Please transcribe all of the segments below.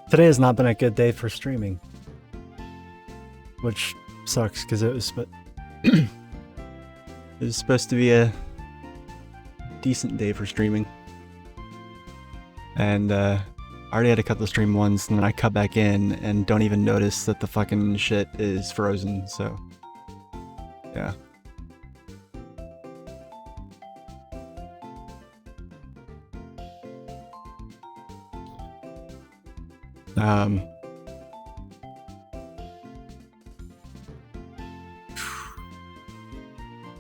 Today has not been a good day for streaming, which sucks because it was it was supposed to be a decent day for streaming, and I already had to cut the stream once, and then I cut back in and don't even notice that the fucking shit is frozen. So yeah.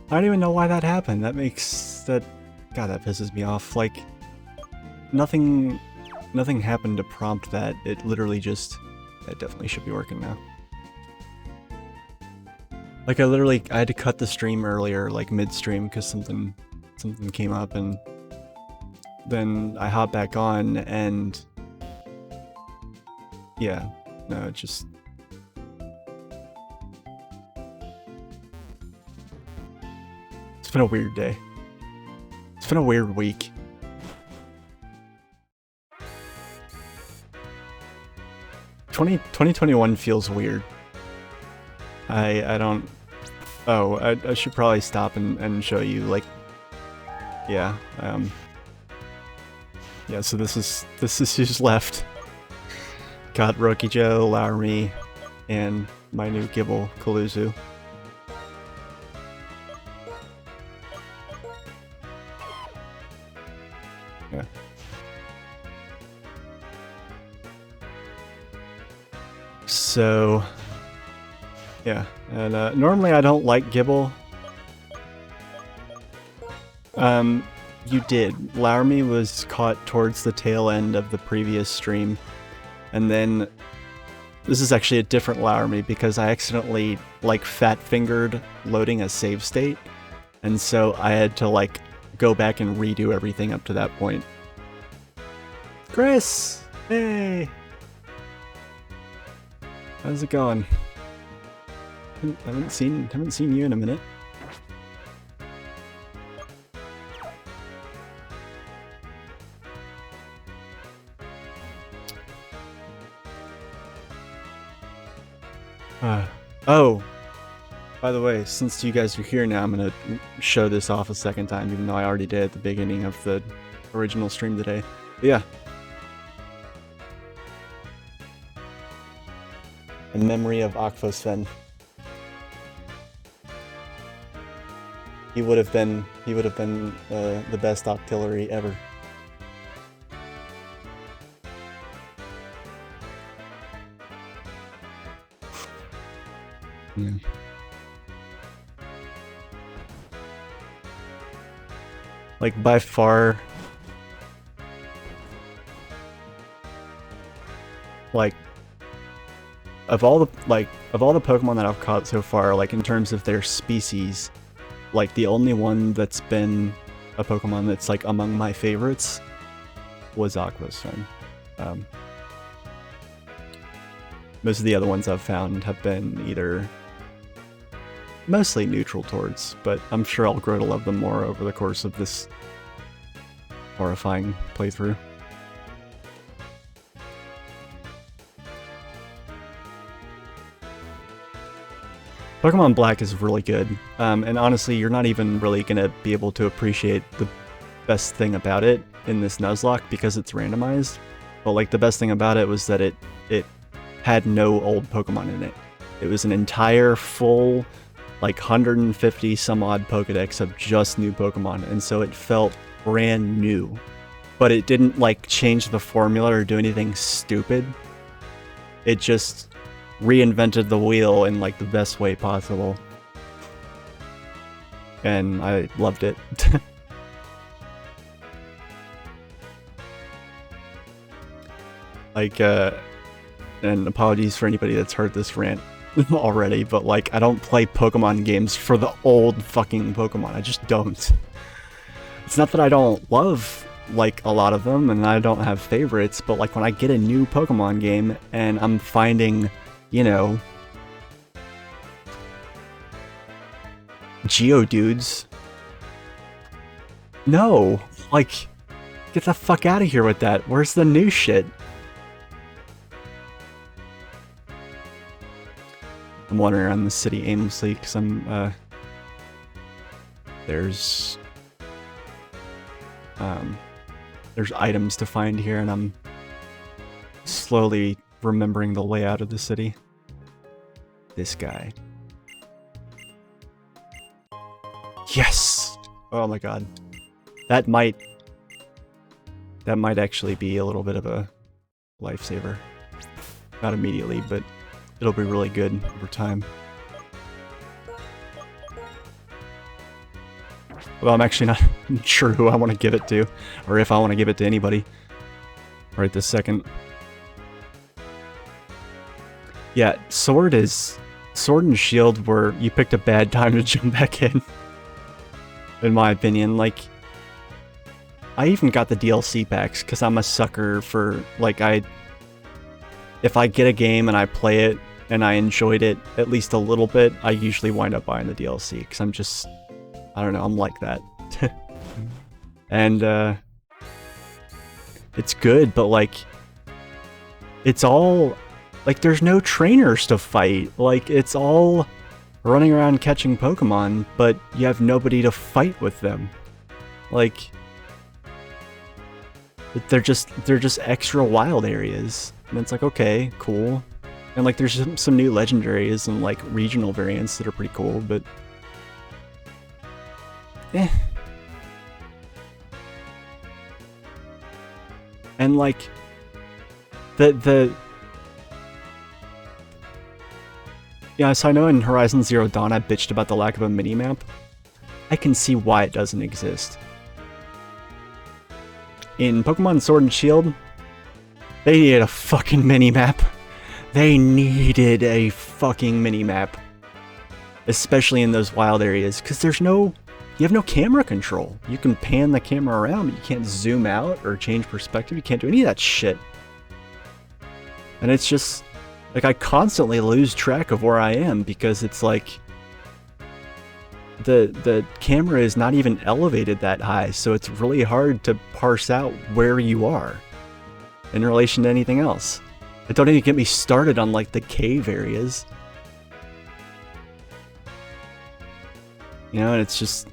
I don't even know why that happened. That makes that... God, that pisses me off. Like, nothing happened to prompt that. It literally just... That definitely should be working now. Like, I had to cut the stream earlier, like mid-stream, because something came up, and then I hopped back on, and... Yeah, no, it just... It's been a weird day. It's been a weird week. Twenty 2021 feels weird. I don't... Oh, I should probably stop and show you, like... Yeah, yeah, so this is who's left. Got Roki Joe, Laramie, and my new Gibble, Kaluzu. Yeah. So, yeah, and normally I don't like Gibble. You did. Laramie was caught towards the tail end of the previous stream, and then this is actually a different Laramie because I accidentally, like, fat-fingered loading a save state, and so I had to, like, go back and redo everything up to that point. Chris! Hey! How's it going? Haven't seen you in a minute. Oh, by the way, since you guys are here now, I'm gonna show this off a second time, even though I already did at the beginning of the original stream today. But yeah. In memory of Akfosfen. He would have been the best Octillery ever. Yeah. Like, by far, like, of all the Pokemon that I've caught so far, like, in terms of their species, like, the only one that's been a Pokemon that's, like, among my favorites was Aquasfin. Most of the other ones I've found have been either mostly neutral towards, but I'm sure I'll grow to love them more over the course of this horrifying playthrough. Pokemon Black is really good, and honestly, you're not even really gonna be able to appreciate the best thing about it in this Nuzlocke because it's randomized. But like, the best thing about it was that it had no old Pokemon in it. It was an entire full, like, 150 some odd Pokedex of just new Pokemon, and so it felt brand new. But it didn't, like, change the formula or do anything stupid. It just reinvented the wheel in, like, the best way possible. And I loved it. Like, and apologies for anybody that's heard this rant already, but, like, I don't play Pokemon games for the old fucking Pokemon. I just don't. It's not that I don't love, like, a lot of them, and I don't have favorites, but, like, when I get a new Pokemon game and I'm finding, you know, Geodudes. No! Like, get the fuck out of here with that. Where's the new shit? I'm wandering around the city aimlessly because I'm, there's items to find here, and I'm slowly remembering the layout of the city. This guy. Yes! Oh my god. That might actually be a little bit of a lifesaver. Not immediately, but it'll be really good over time. Well, I'm actually not sure who I want to give it to, or if I want to give it to anybody right this second. Yeah, Sword and Shield were, you picked a bad time to jump back in my opinion. Like, I even got the DLC packs because I'm a sucker for, like, if I get a game and I play it and I enjoyed it at least a little bit, I usually wind up buying the DLC because I'm just, I don't know, I'm like that. And it's good, but like, it's all, like, there's no trainers to fight. Like, it's all running around catching Pokemon, but you have nobody to fight with them. Like, they're just extra wild areas. And it's like, okay, cool. And like, there's some new legendaries and like regional variants that are pretty cool, but eh. And like, yeah, so I know in Horizon Zero Dawn I bitched about the lack of a minimap. I can see why it doesn't exist. In Pokemon Sword and Shield, they needed a fucking minimap. They needed a fucking minimap. Especially in those wild areas, because you have no camera control. You can pan the camera around, but you can't zoom out or change perspective. You can't do any of that shit. And it's just, like, I constantly lose track of where I am because it's like, the camera is not even elevated that high, so it's really hard to parse out where you are in relation to anything else. But don't even get me started on like the cave areas. You know, and it's just,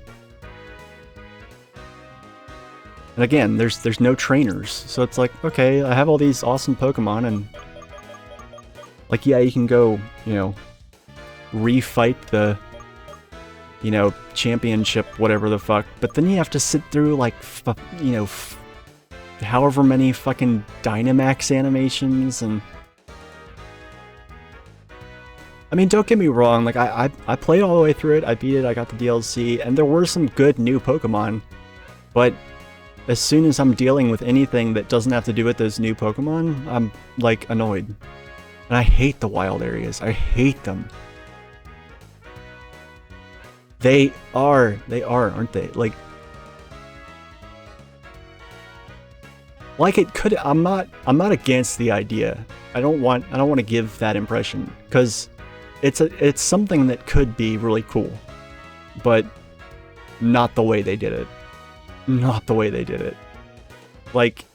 and again, there's no trainers, so it's like, okay, I have all these awesome Pokemon, and like, yeah, you can go, you know, refight the, you know, championship, whatever the fuck, but then you have to sit through like, you know, however many fucking Dynamax animations. And I mean, don't get me wrong, like, I played all the way through it, I beat it, I got the DLC, and there were some good new Pokemon, but as soon as I'm dealing with anything that doesn't have to do with those new Pokemon, I'm like annoyed. And I hate the wild areas. I hate them. They are, aren't they? Like it could, I'm not against the idea. I don't want to give that impression, because it's something that could be really cool, but not the way they did it. Not the way they did it. Like,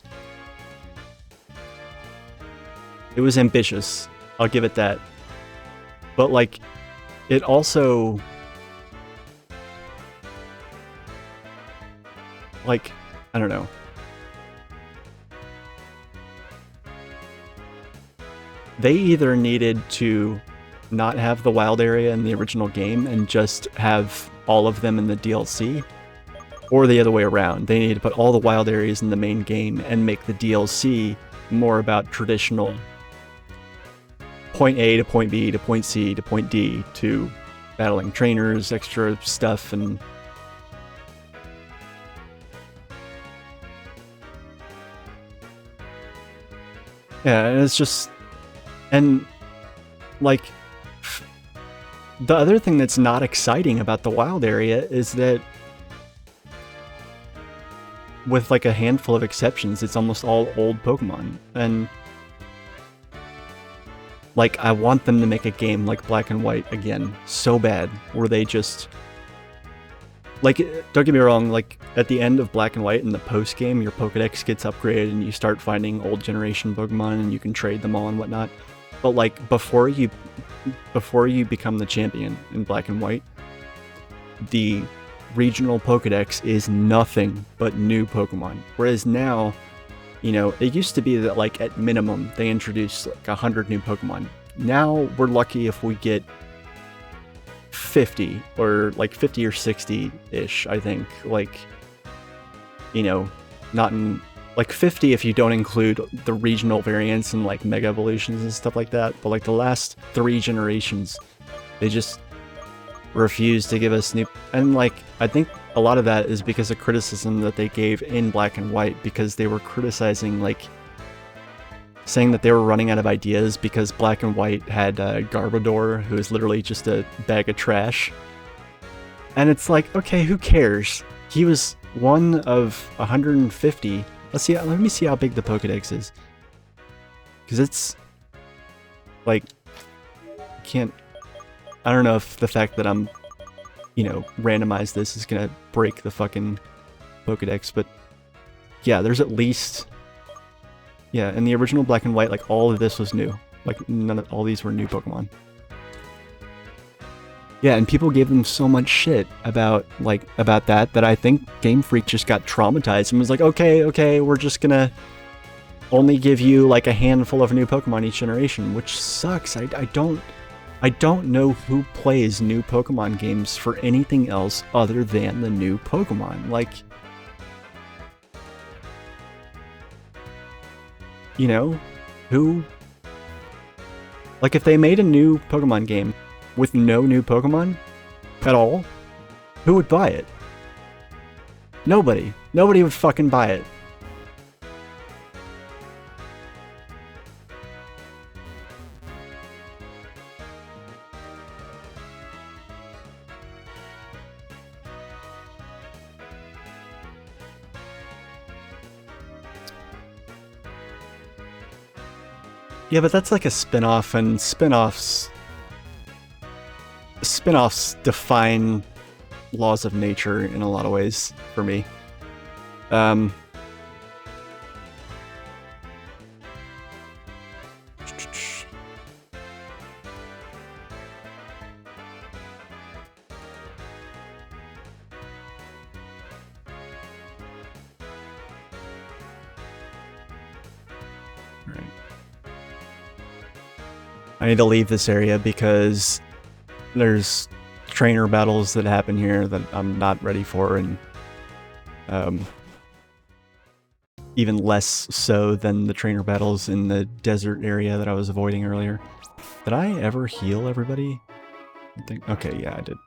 it was ambitious, I'll give it that. But like, it also, like, I don't know. They either needed to not have the wild area in the original game and just have all of them in the DLC, or the other way around. They needed to put all the wild areas in the main game and make the DLC more about traditional point A to point B to point C to point D to battling trainers, extra stuff, and yeah, and it's just, and like, the other thing that's not exciting about the wild area is that, with like a handful of exceptions, it's almost all old Pokemon. And like, I want them to make a game like Black and White again so bad, where they just, like, don't get me wrong, like, at the end of Black and White in the post game, your Pokedex gets upgraded and you start finding old generation Pokemon and you can trade them all and whatnot. But like before you become the champion in Black and White, the regional Pokedex is nothing but new Pokemon. Whereas now, you know, it used to be that like at minimum they introduced like 100 new Pokemon. Now we're lucky if we get 50 or like 50 or 60-ish, I think. Like, you know, not in like 50 if you don't include the regional variants and like Mega Evolutions and stuff like that. But like the last 3 generations, they just refuse to give us new. And like, I think a lot of that is because of criticism that they gave in Black and White, because they were criticizing, like, saying that they were running out of ideas because Black and White had Garbodor, who is literally just a bag of trash. And it's like, okay, who cares? He was one of 150. Let me see how big the Pokedex is. Because it's, like, I don't know if the fact that I'm, you know, randomized this is gonna break the fucking Pokedex, but yeah, there's at least, yeah, in the original Black and White, like, all of this was new. Like, all these were new Pokemon. Yeah, and people gave them so much shit about that I think Game Freak just got traumatized and was like, okay, we're just gonna only give you like a handful of new Pokemon each generation, which sucks. I don't know who plays new Pokemon games for anything else other than the new Pokemon. Like, you know, who, like, if they made a new Pokemon game with no new Pokemon at all, who would buy it? Nobody. Nobody would fucking buy it. Yeah, but that's like a spin-off, and spin-offs define laws of nature in a lot of ways for me. Right. I need to leave this area because there's trainer battles that happen here that I'm not ready for, and even less so than the trainer battles in the desert area that I was avoiding earlier. Did I ever heal everybody? I think, okay, yeah, I did.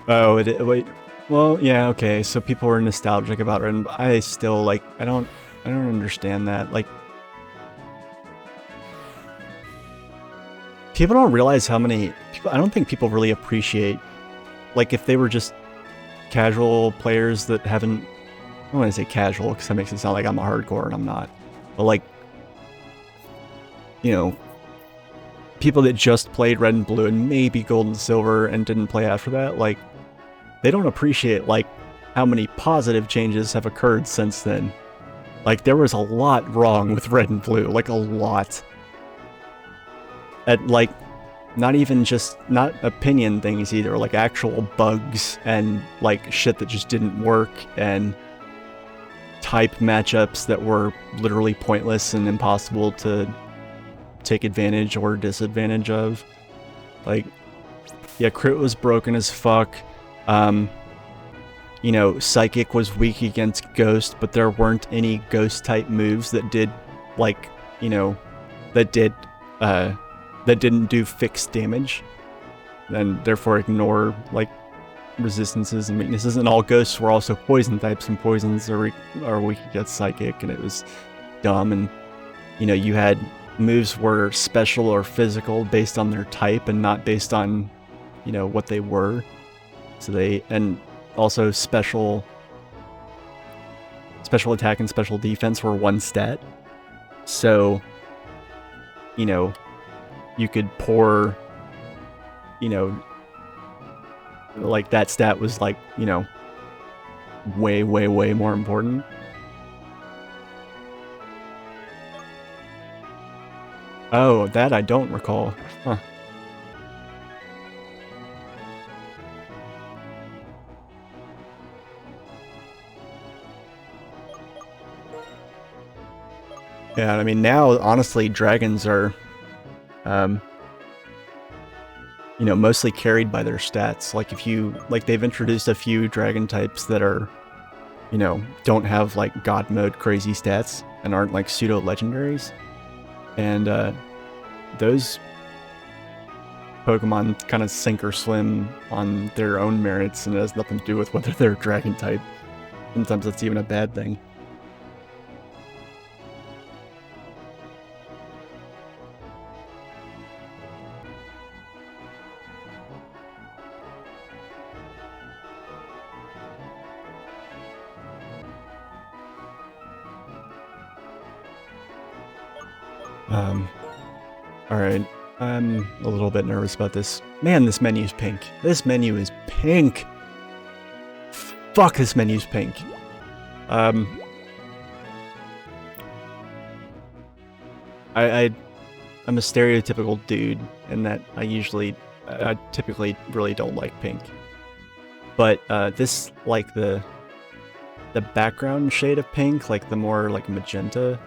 Oh, wait. Well, yeah, okay, so people were nostalgic about it, and I still, like, I don't understand that. Like, people don't realize how many people, I don't think people really appreciate, like, if they were just casual players that haven't, I don't want to say casual because that makes it sound like I'm a hardcore and I'm not, but like, you know, people that just played Red and Blue and maybe Gold and Silver and didn't play after that, like, they don't appreciate, like, how many positive changes have occurred since then. Like, there was a lot wrong with Red and Blue, like, a lot. Like, not even just, not opinion things either, like actual bugs and, like, shit that just didn't work, and type matchups that were literally pointless and impossible to take advantage or disadvantage of. Like, yeah, crit was broken as fuck. You know, Psychic was weak against Ghost, but there weren't any Ghost-type moves that did, like, you know, that didn't do fixed damage, and therefore ignore, like, resistances and weaknesses. And all Ghosts were also Poison types, and Poisons are weak against Psychic, and it was dumb. And, you know, you had moves were special or physical based on their type and not based on, you know, what they were. So and also special attack and special defense were one stat. So, you know, you could pour, you know, like, that stat was like, you know, way, way, way more important. Oh, that I don't recall. Huh. Yeah, I mean, now, honestly, dragons are, you know, mostly carried by their stats. Like, if you, like, they've introduced a few dragon types that are, you know, don't have, like, god mode crazy stats and aren't, like, pseudo-legendaries. And, those Pokemon kind of sink or swim on their own merits, and it has nothing to do with whether they're dragon type. Sometimes that's even a bad thing. Alright. I'm a little bit nervous about this. Man, this menu's pink. This menu is pink! Fuck, this menu's pink. I'm a stereotypical dude in that I typically really don't like pink. But, this, like, the background shade of pink, like the more, like, magenta,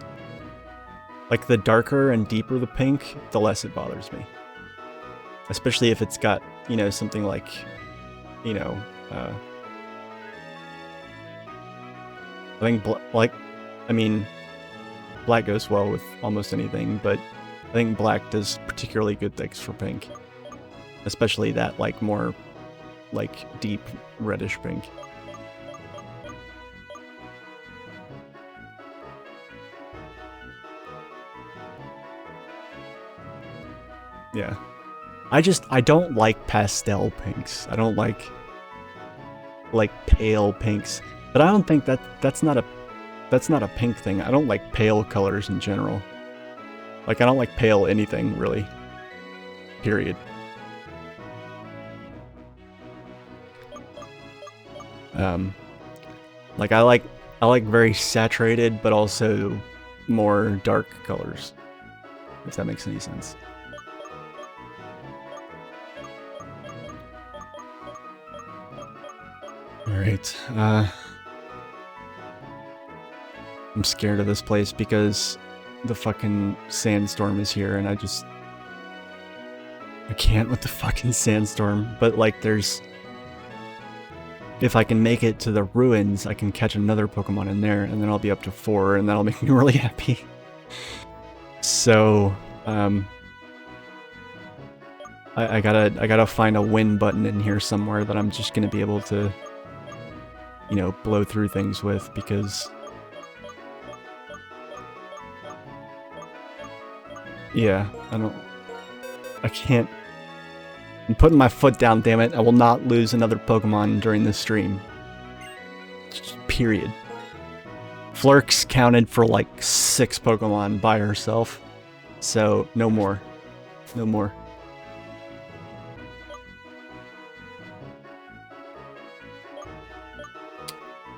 like, the darker and deeper the pink, the less it bothers me. Especially if it's got, you know, something like, you know, I think, black goes well with almost anything, but I think black does particularly good things for pink. Especially that, like, more, like, deep reddish pink. Yeah. I don't like pastel pinks. I don't like pale pinks. But I don't think that's not a pink thing. I don't like pale colors in general. Like, I don't like pale anything, really. Period. Like, I like very saturated, but also more dark colors. If that makes any sense. Alright, I'm scared of this place because the fucking sandstorm is here and I can't with the fucking sandstorm, but like if I can make it to the ruins, I can catch another Pokemon in there and then I'll be up to 4 and that'll make me really happy. So, I gotta find a win button in here somewhere that I'm just gonna be able to, you know, blow through things with, because yeah, I can't. I'm putting my foot down, damn it. I will not lose another Pokemon during this stream. Just period. Flurks counted for like 6 Pokemon by herself, so no more. No more.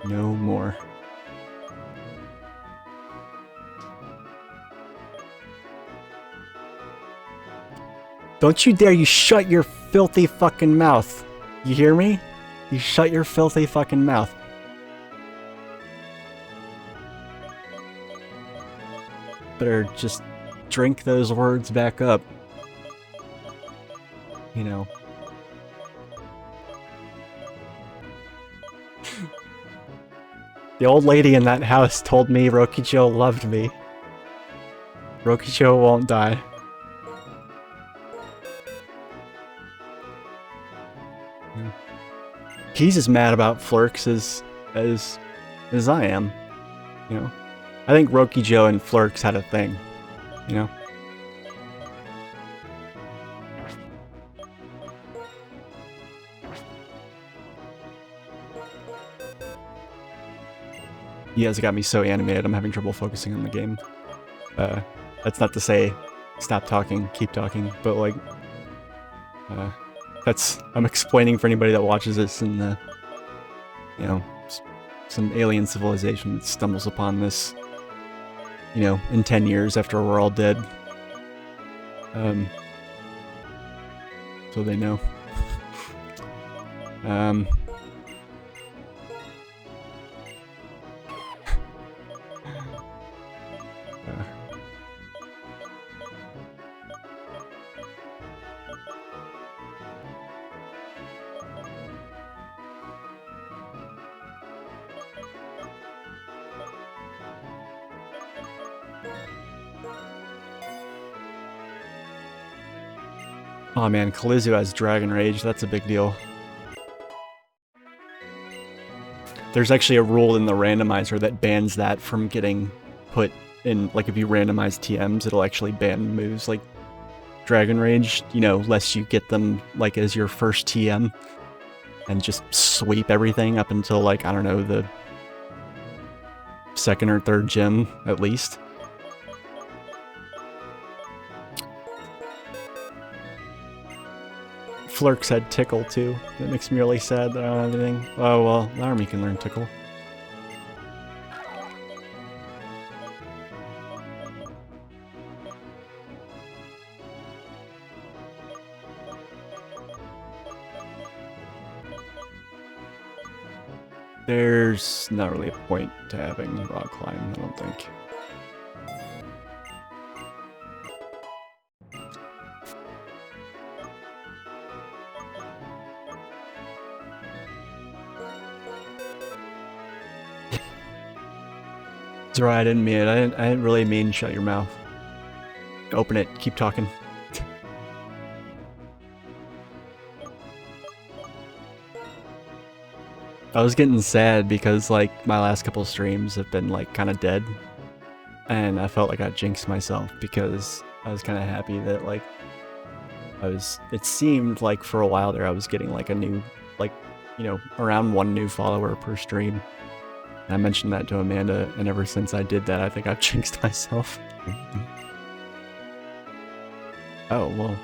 No more. Don't you dare, you shut your filthy fucking mouth. You hear me? You shut your filthy fucking mouth. Better just drink those words back up. You know. The old lady in that house told me Rokijo loved me. Rokijo won't die. He's as mad about Flurks as I am, you know. I think Rokijo and Flurks had a thing, you know. You guys got me so animated, I'm having trouble focusing on the game. That's not to say stop talking, keep talking, but like, I'm explaining for anybody that watches this and, you know, some alien civilization stumbles upon this, you know, in 10 years after we're all dead. So they know. Oh man, Kalizu has Dragon Rage, that's a big deal. There's actually a rule in the randomizer that bans that from getting put in, like if you randomize TMs, it'll actually ban moves like Dragon Rage, you know, lest you get them like as your first TM and just sweep everything up until like, I don't know, the second or third gym at least. Flurk said Tickle too. That makes me really sad that I don't have anything. Oh well, the army can learn Tickle. There's not really a point to having Rock Climb, I don't think. Sorry, I didn't mean it. I didn't really mean shut your mouth. Open it. Keep talking. I was getting sad because like my last couple streams have been like kind of dead, and I felt like I jinxed myself because I was kind of happy that like it seemed like for a while there I was getting like a new, like, you know, around 1 new follower per stream. And I mentioned that to Amanda, and ever since I did that, I think I've jinxed myself. Oh, well.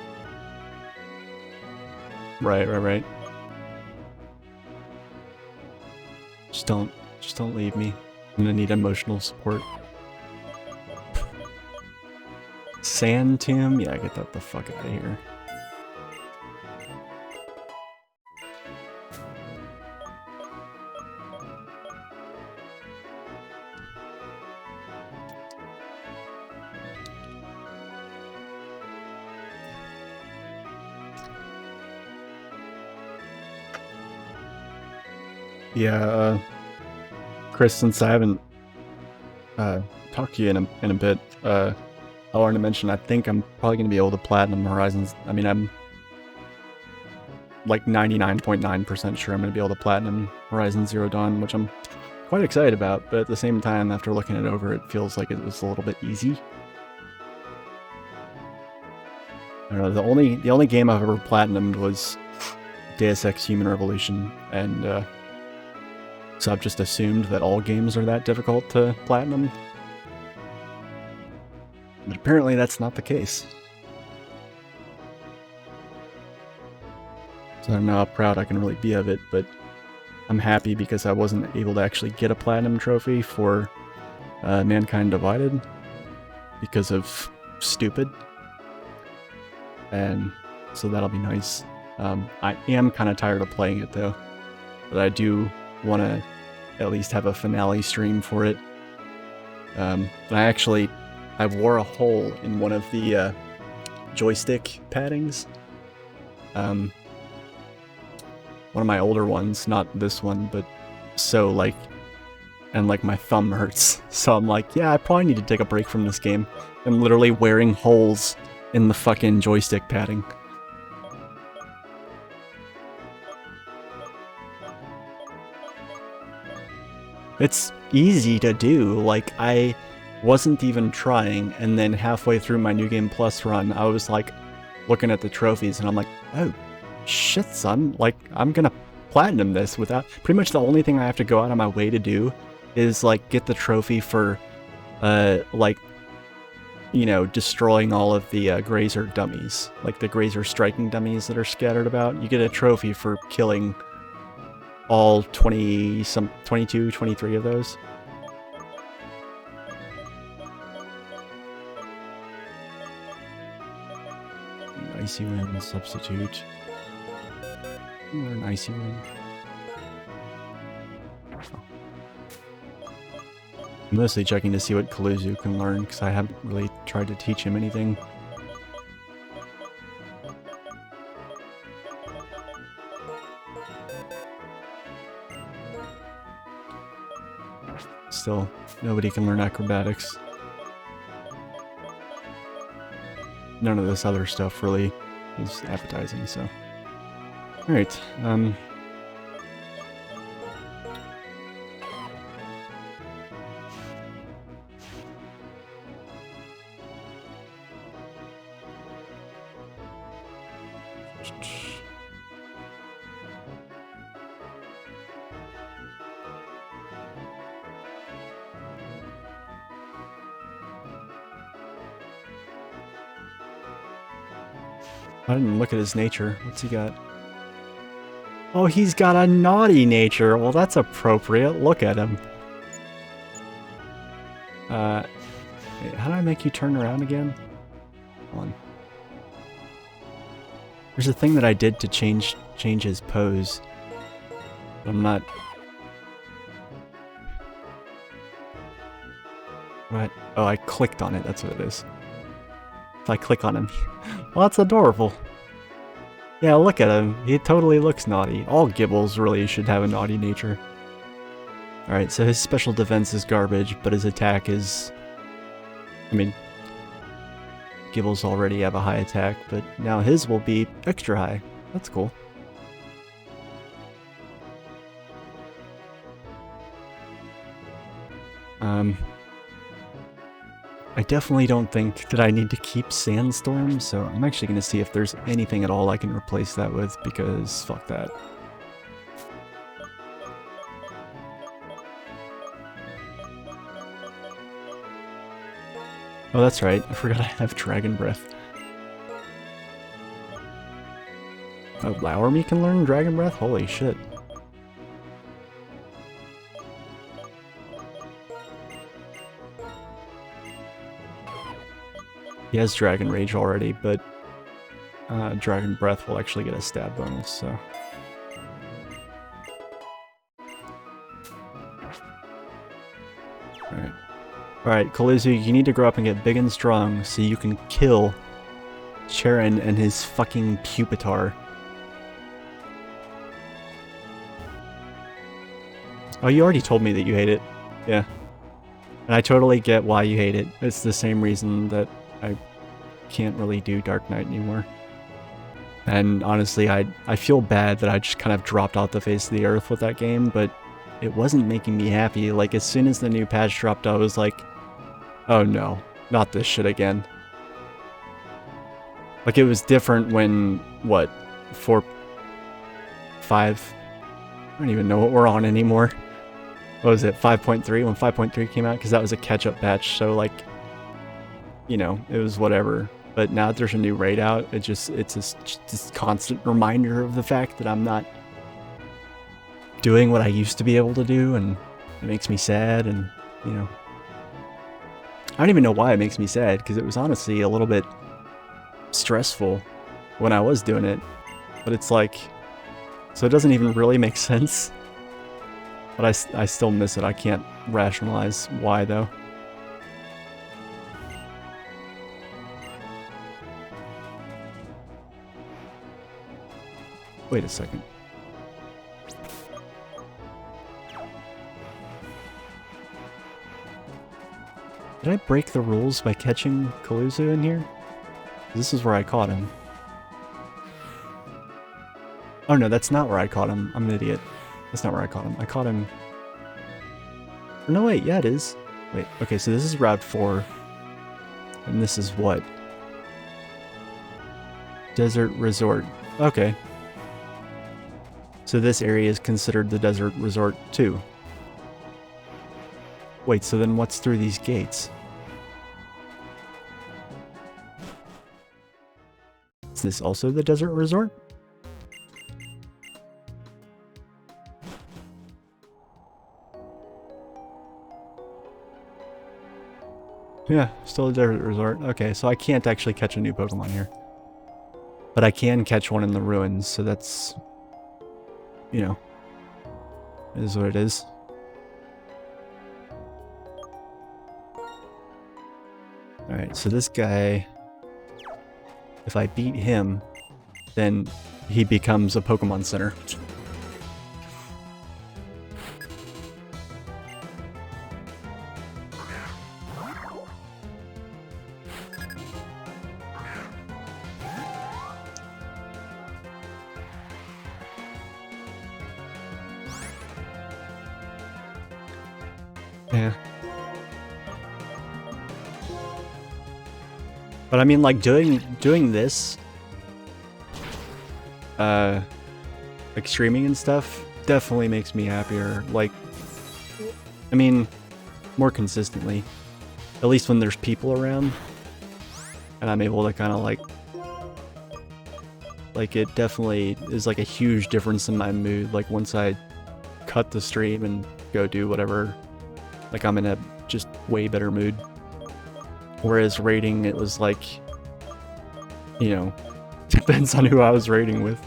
Right. Just don't leave me. I'm gonna need emotional support. Sand Tomb? Yeah, get that the fuck out of here. Yeah, Chris, since I haven't talked to you in a bit, I wanted to mention I think I'm probably going to be able to platinum Horizons. I mean, I'm like 99.9% sure I'm going to be able to platinum Horizon Zero Dawn, which I'm quite excited about, but at the same time, after looking it over, it feels like it was a little bit easy. I don't know, the only game I've ever platinumed was Deus Ex Human Revolution, and so I've just assumed that all games are that difficult to platinum. But apparently that's not the case. So I don't know how proud I can really be of it, but I'm happy because I wasn't able to actually get a platinum trophy for Mankind Divided because of stupid. And so that'll be nice. I am kind of tired of playing it though, but I do want to at least have a finale stream for it. I wore a hole in one of the joystick paddings. One of my older ones, not this one, but so like, and like my thumb hurts. So I'm like, yeah, I probably need to take a break from this game. I'm literally wearing holes in the fucking joystick padding. It's easy to do, like I wasn't even trying, and then halfway through my New Game Plus run, I was like looking at the trophies and I'm like, oh shit son, like I'm gonna platinum this without, pretty much the only thing I have to go out of my way to do is like get the trophy for like, you know, destroying all of the Grazer dummies, like the Grazer striking dummies that are scattered about. You get a trophy for killing all 22, 23 of those. Icy Wind, substitute. Or an Icy Wind. I'm mostly checking to see what Kaluzu can learn, because I haven't really tried to teach him anything. Still, nobody can learn acrobatics. None of this other stuff really is appetizing, so. Alright, I didn't look at his nature. What's he got? Oh, he's got a naughty nature. Well, that's appropriate. Look at him. Wait, how do I make you turn around again? Hold on. There's a thing that I did to change his pose. I'm not... What? Oh, I clicked on it. That's what it is. If I click on him... Well, that's adorable. Yeah, look at him. He totally looks naughty. All Gibbles really should have a naughty nature. Alright, so his special defense is garbage, but his attack is... I mean... Gibbles already have a high attack, but now his will be extra high. That's cool. I definitely don't think that I need to keep Sandstorm, so I'm actually going to see if there's anything at all I can replace that with, because fuck that. Oh, that's right. I forgot I have Dragon Breath. Oh, Lowerme can learn Dragon Breath? Holy shit. He has Dragon Rage already, but Dragon Breath will actually get a stab bonus, so... Alright. Alright, Kaluzu, you need to grow up and get big and strong so you can kill Charon and his fucking Pupitar. Oh, you already told me that you hate it. Yeah. And I totally get why you hate it. It's the same reason that I can't really do Dark Knight anymore. And honestly, I feel bad that I just kind of dropped off the face of the earth with that game, but it wasn't making me happy. Like, as soon as the new patch dropped, I was like, oh no, not this shit again. Like, it was different when, what, 5? I don't even know what we're on anymore. What was it, 5.3? When 5.3 came out? Because that was a catch-up patch, so like, you know, it was whatever. But now that there's a new raid out, it's this constant reminder of the fact that I'm not doing what I used to be able to do, and it makes me sad, and, you know. I don't even know why it makes me sad, because it was honestly a little bit stressful when I was doing it. But it's like, so it doesn't even really make sense. But I still miss it. I can't rationalize why, though. Wait a second. Did I break the rules by catching Kaluzu in here? This is where I caught him. Oh no, that's not where I caught him. I'm an idiot. That's not where I caught him. I caught him... No, wait, yeah, it is. Wait, okay, so this is Route 4. And this is what? Desert Resort. Okay. So this area is considered the Desert Resort too. Wait, so then what's through these gates? Is this also the Desert Resort? Yeah, still a desert resort. Okay, so I can't actually catch a new Pokemon here. But I can catch one in the ruins, so that's, you know, it is what it is. Alright, so this guy, if I beat him, then he becomes a Pokemon Center. Yeah. But I mean, like, doing this, like streaming and stuff, definitely makes me happier. Like, I mean, more consistently. At least when there's people around, and I'm able to kind of like it definitely is like a huge difference in my mood. Like once I cut the stream and go do whatever, like I'm in a just way better mood. Whereas raiding, it was like, you know, depends on who I was raiding with.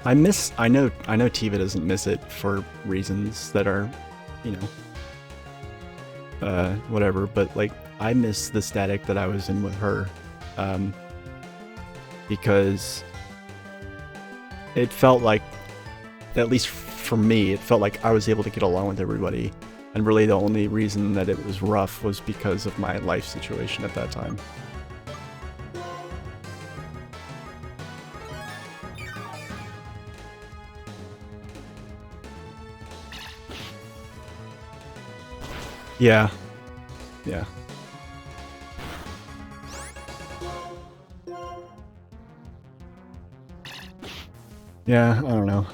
I know Tiva doesn't miss it for reasons that are, you know, whatever, but like I miss the static that I was in with her, because it felt like, at least for me, it felt like I was able to get along with everybody, and really the only reason that it was rough was because of my life situation at that time. Yeah. Yeah. Yeah, I don't know.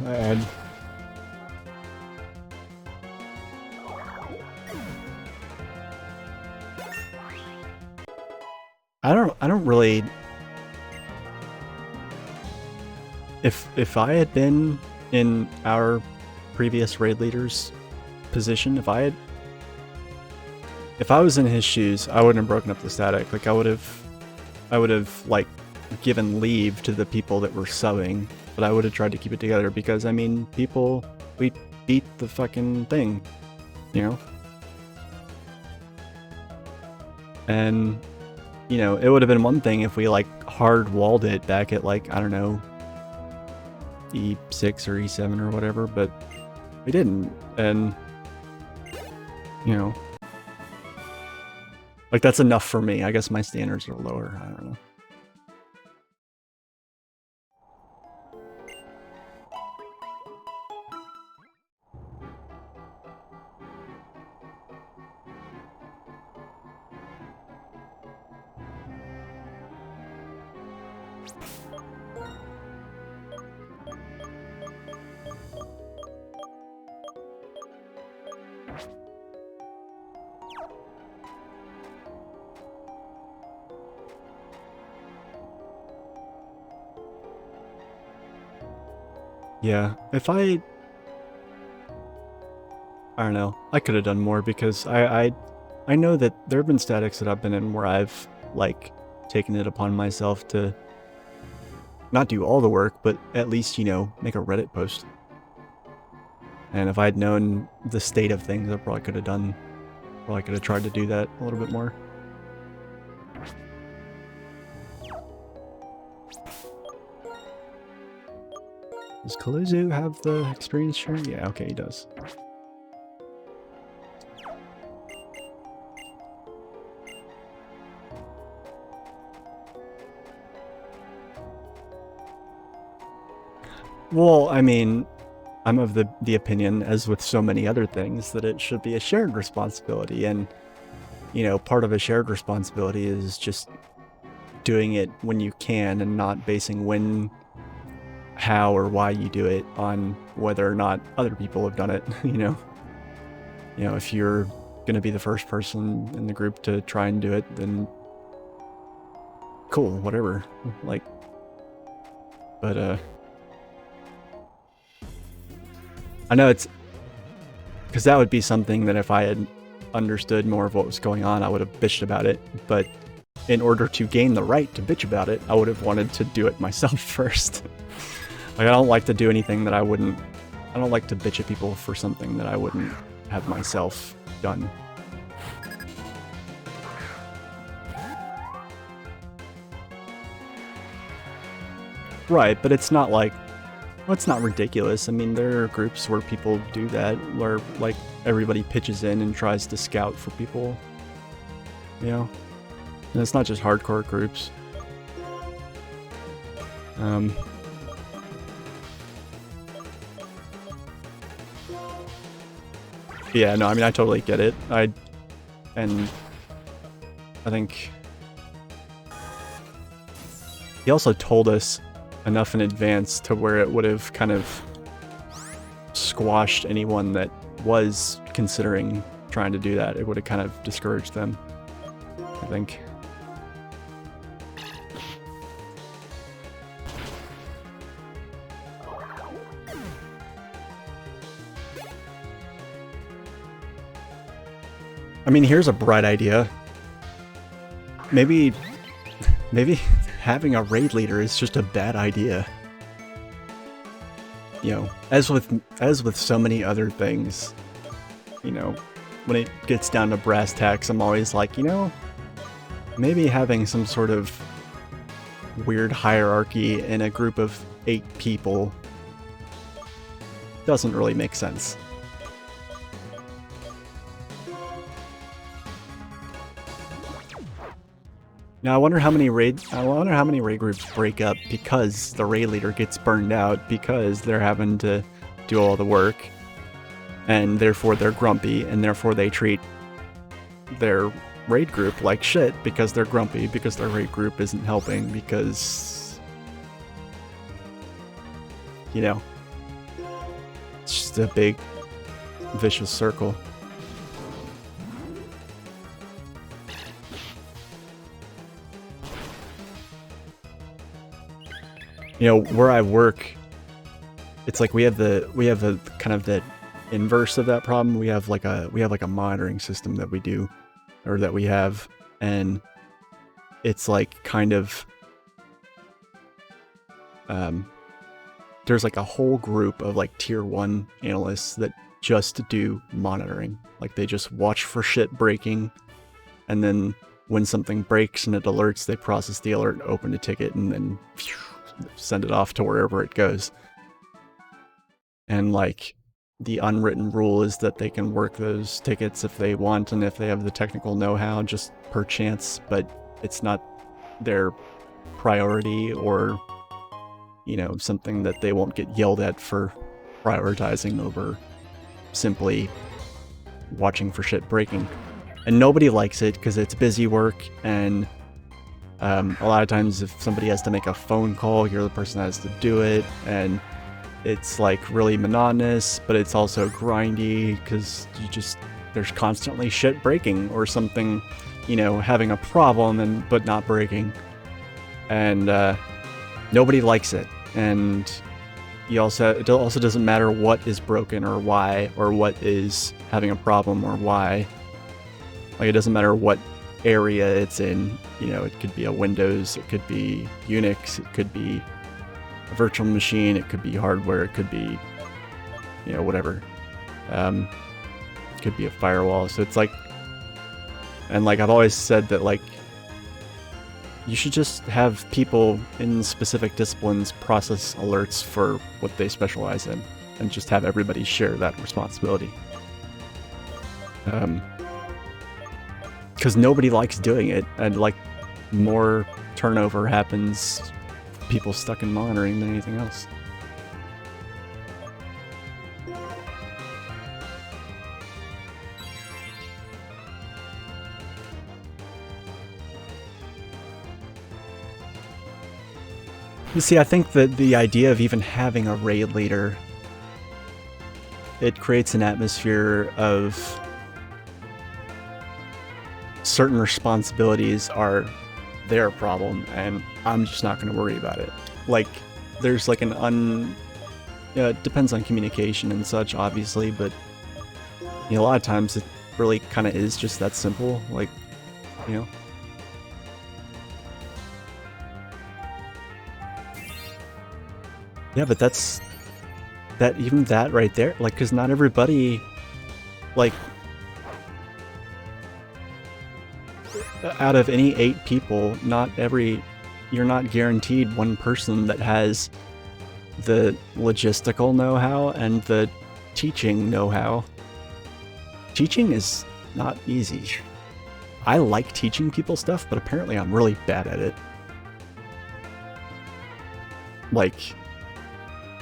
I don't really. If I had been in our previous raid leader's position, if I was in his shoes, I wouldn't have broken up the static. Like I would have like given leave to the people that were subbing, but I would have tried to keep it together because I mean, we beat the fucking thing, you know? And you know, it would have been one thing if we like hard walled it back at like, I don't know, E6 or E7 or whatever, but we didn't. And you know, like that's enough for me. I guess my standards are lower. I don't know. Yeah, if I don't know, I could have done more because I know that there have been statics that I've been in where I've like taken it upon myself to not do all the work, but at least, you know, make a Reddit post. And if I'd known the state of things, I probably could have tried to do that a little bit more. Does Kaluzu have the experience share? Yeah, okay, he does. Well, I mean, I'm of the opinion, as with so many other things, that it should be a shared responsibility. And, you know, part of a shared responsibility is just doing it when you can and not basing when, how, or why you do it on whether or not other people have done it, you know? You know, if you're going to be the first person in the group to try and do it, then cool, whatever. Like, but, I know it's because that would be something that if I had understood more of what was going on, I would have bitched about it. But in order to gain the right to bitch about it, I would have wanted to do it myself first. Like, I don't like to do anything that I don't like to bitch at people for something that I wouldn't have myself done. Right, but it's not like, well, it's not ridiculous. I mean, there are groups where people do that, where, like, everybody pitches in and tries to scout for people, you know? And it's not just hardcore groups. Yeah, no, I mean, I totally get it. And I think he also told us enough in advance to where it would have kind of squashed anyone that was considering trying to do that. It would have kind of discouraged them, I think. I mean, here's a bright idea. Maybe having a raid leader is just a bad idea. You know, as with so many other things, you know, when it gets down to brass tacks, I'm always like, you know, maybe having some sort of weird hierarchy in a group of 8 people doesn't really make sense. Now I wonder how many raid groups break up because the raid leader gets burned out because they're having to do all the work, and therefore they're grumpy, and therefore they treat their raid group like shit because they're grumpy, because their raid group isn't helping, because, you know, it's just a big vicious circle. You know, where I work, it's like we have a kind of the inverse of that problem. We have like a monitoring system that we do, or that we have, and it's like kind of there's like a whole group of like tier 1 analysts that just do monitoring. Like, they just watch for shit breaking, and then when something breaks and it alerts, they process the alert, open a ticket, and then send it off to wherever it goes. And like, the unwritten rule is that they can work those tickets if they want and if they have the technical know-how, just per chance, but it's not their priority, or, you know, something that they won't get yelled at for prioritizing over simply watching for shit breaking. And nobody likes it because it's busy work, and a lot of times if somebody has to make a phone call, you're the person that has to do it, and it's like really monotonous, but it's also grindy because there's constantly shit breaking or something, you know, having a problem but not breaking, and nobody likes it. And it also doesn't matter what is broken or why, or what is having a problem or why. Like, it doesn't matter what area it's in. You know, it could be a Windows, it could be Unix, it could be a virtual machine, it could be hardware, it could be, you know, whatever. It could be a firewall. So it's like, and like I've always said that, like, you should just have people in specific disciplines process alerts for what they specialize in, and just have everybody share that responsibility. Because nobody likes doing it, and like, more turnover happens, people stuck in monitoring, than anything else. You see, I think that the idea of even having a raid leader, it creates an atmosphere of certain responsibilities are their problem, and I'm just not going to worry about it. Like, there's like it depends on communication and such, obviously, but, you know, a lot of times really kind of is just that simple, like, you know. Yeah, but that's even that right there, like, because not everybody, like, out of any 8 people, you're not guaranteed one person that has the logistical know-how and the teaching know-how. Teaching is not easy. I like teaching people stuff, but apparently I'm really bad at it. Like,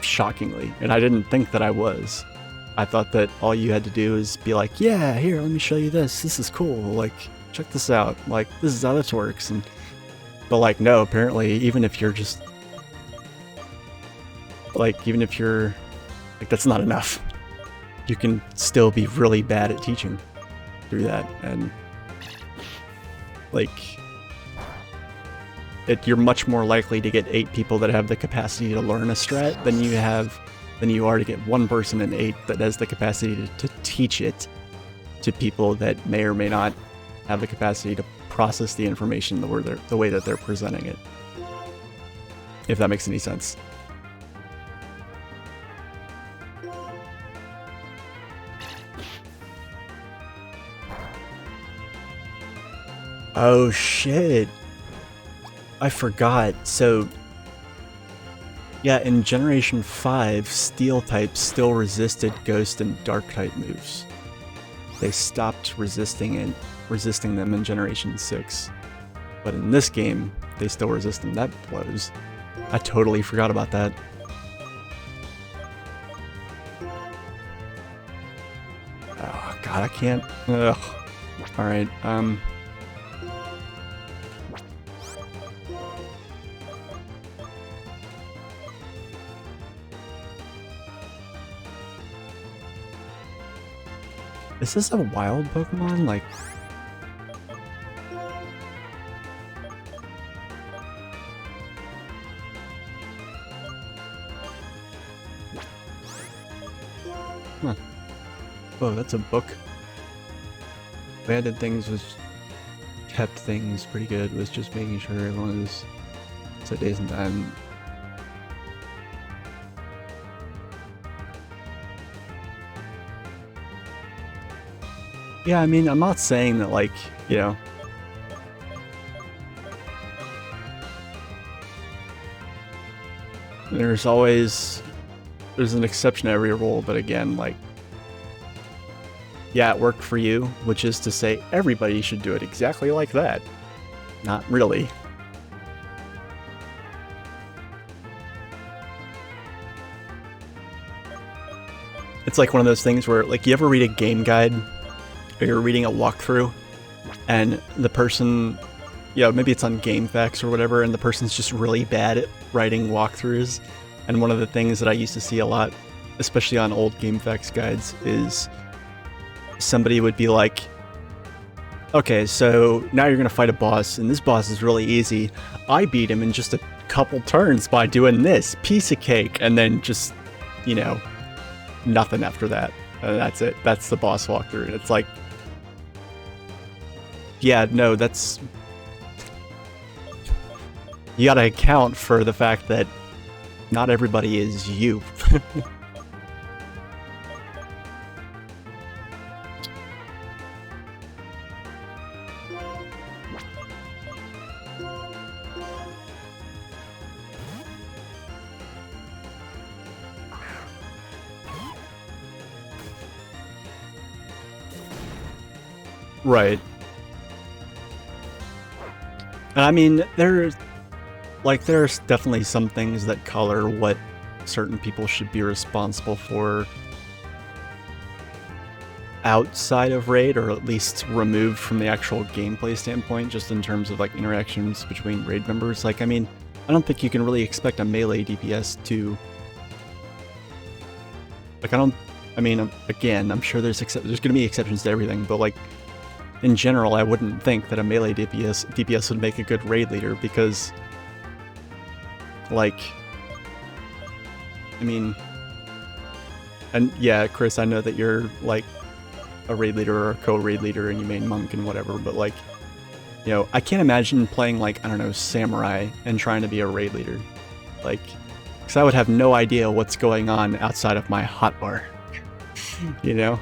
shockingly. And I didn't think that I was. I thought that all you had to do is be like, yeah, here, let me show you this. This is cool. Like, check this out. Like, this is how this works. But like, no, apparently, even if you're just... Like, even if you're... Like, that's not enough. You can still be really bad at teaching through that. And... Like... You're much more likely to get 8 people that have the capacity to learn a strat than you are to get one person in 8 that has the capacity to teach it to people that may or may not have the capacity to process the information the way that they're presenting it. If that makes any sense. Oh shit. I forgot. So, yeah, in Generation 5, Steel types still resisted Ghost and Dark type moves. They stopped resisting them in Generation 6. But in this game, they still resist them. That blows. I totally forgot about that. Oh god, I can't... Ugh. Alright, is this a wild Pokemon? Like... Huh. Whoa, that's a book. The way I did things was... kept things pretty good, was just making sure everyone was... set days and time. Yeah, I mean, I'm not saying that, like, you know... There's an exception to every rule, but again, like... Yeah, it worked for you, which is to say everybody should do it exactly like that. Not really. It's like one of those things where, like, you ever read a game guide? Or you're reading a walkthrough, and the person, you know, maybe it's on GameFAQs or whatever, and the person's just really bad at writing walkthroughs. And one of the things that I used to see a lot, especially on old GameFAQs guides, is somebody would be like, okay, so now you're gonna fight a boss, and this boss is really easy. I beat him in just a couple turns by doing this. Piece of cake. And then just, you know, nothing after that. And that's it. That's the boss walkthrough. And it's like, yeah, no, that's... You gotta account for the fact that not everybody is you. Right. I mean, there's definitely some things that color what certain people should be responsible for outside of Raid, or at least removed from the actual gameplay standpoint, just in terms of, like, interactions between Raid members. Like, I mean, I don't think you can really expect a melee DPS to... Like, I mean, again, I'm sure there's gonna be exceptions to everything, but, like, in general, I wouldn't think that a melee DPS would make a good raid leader, because, like, I mean, and yeah, Chris, I know that you're, like, a raid leader or a co-raid leader and you main monk and whatever, but like, you know, I can't imagine playing like, I don't know, samurai and trying to be a raid leader. Like, because I would have no idea what's going on outside of my hotbar, you know?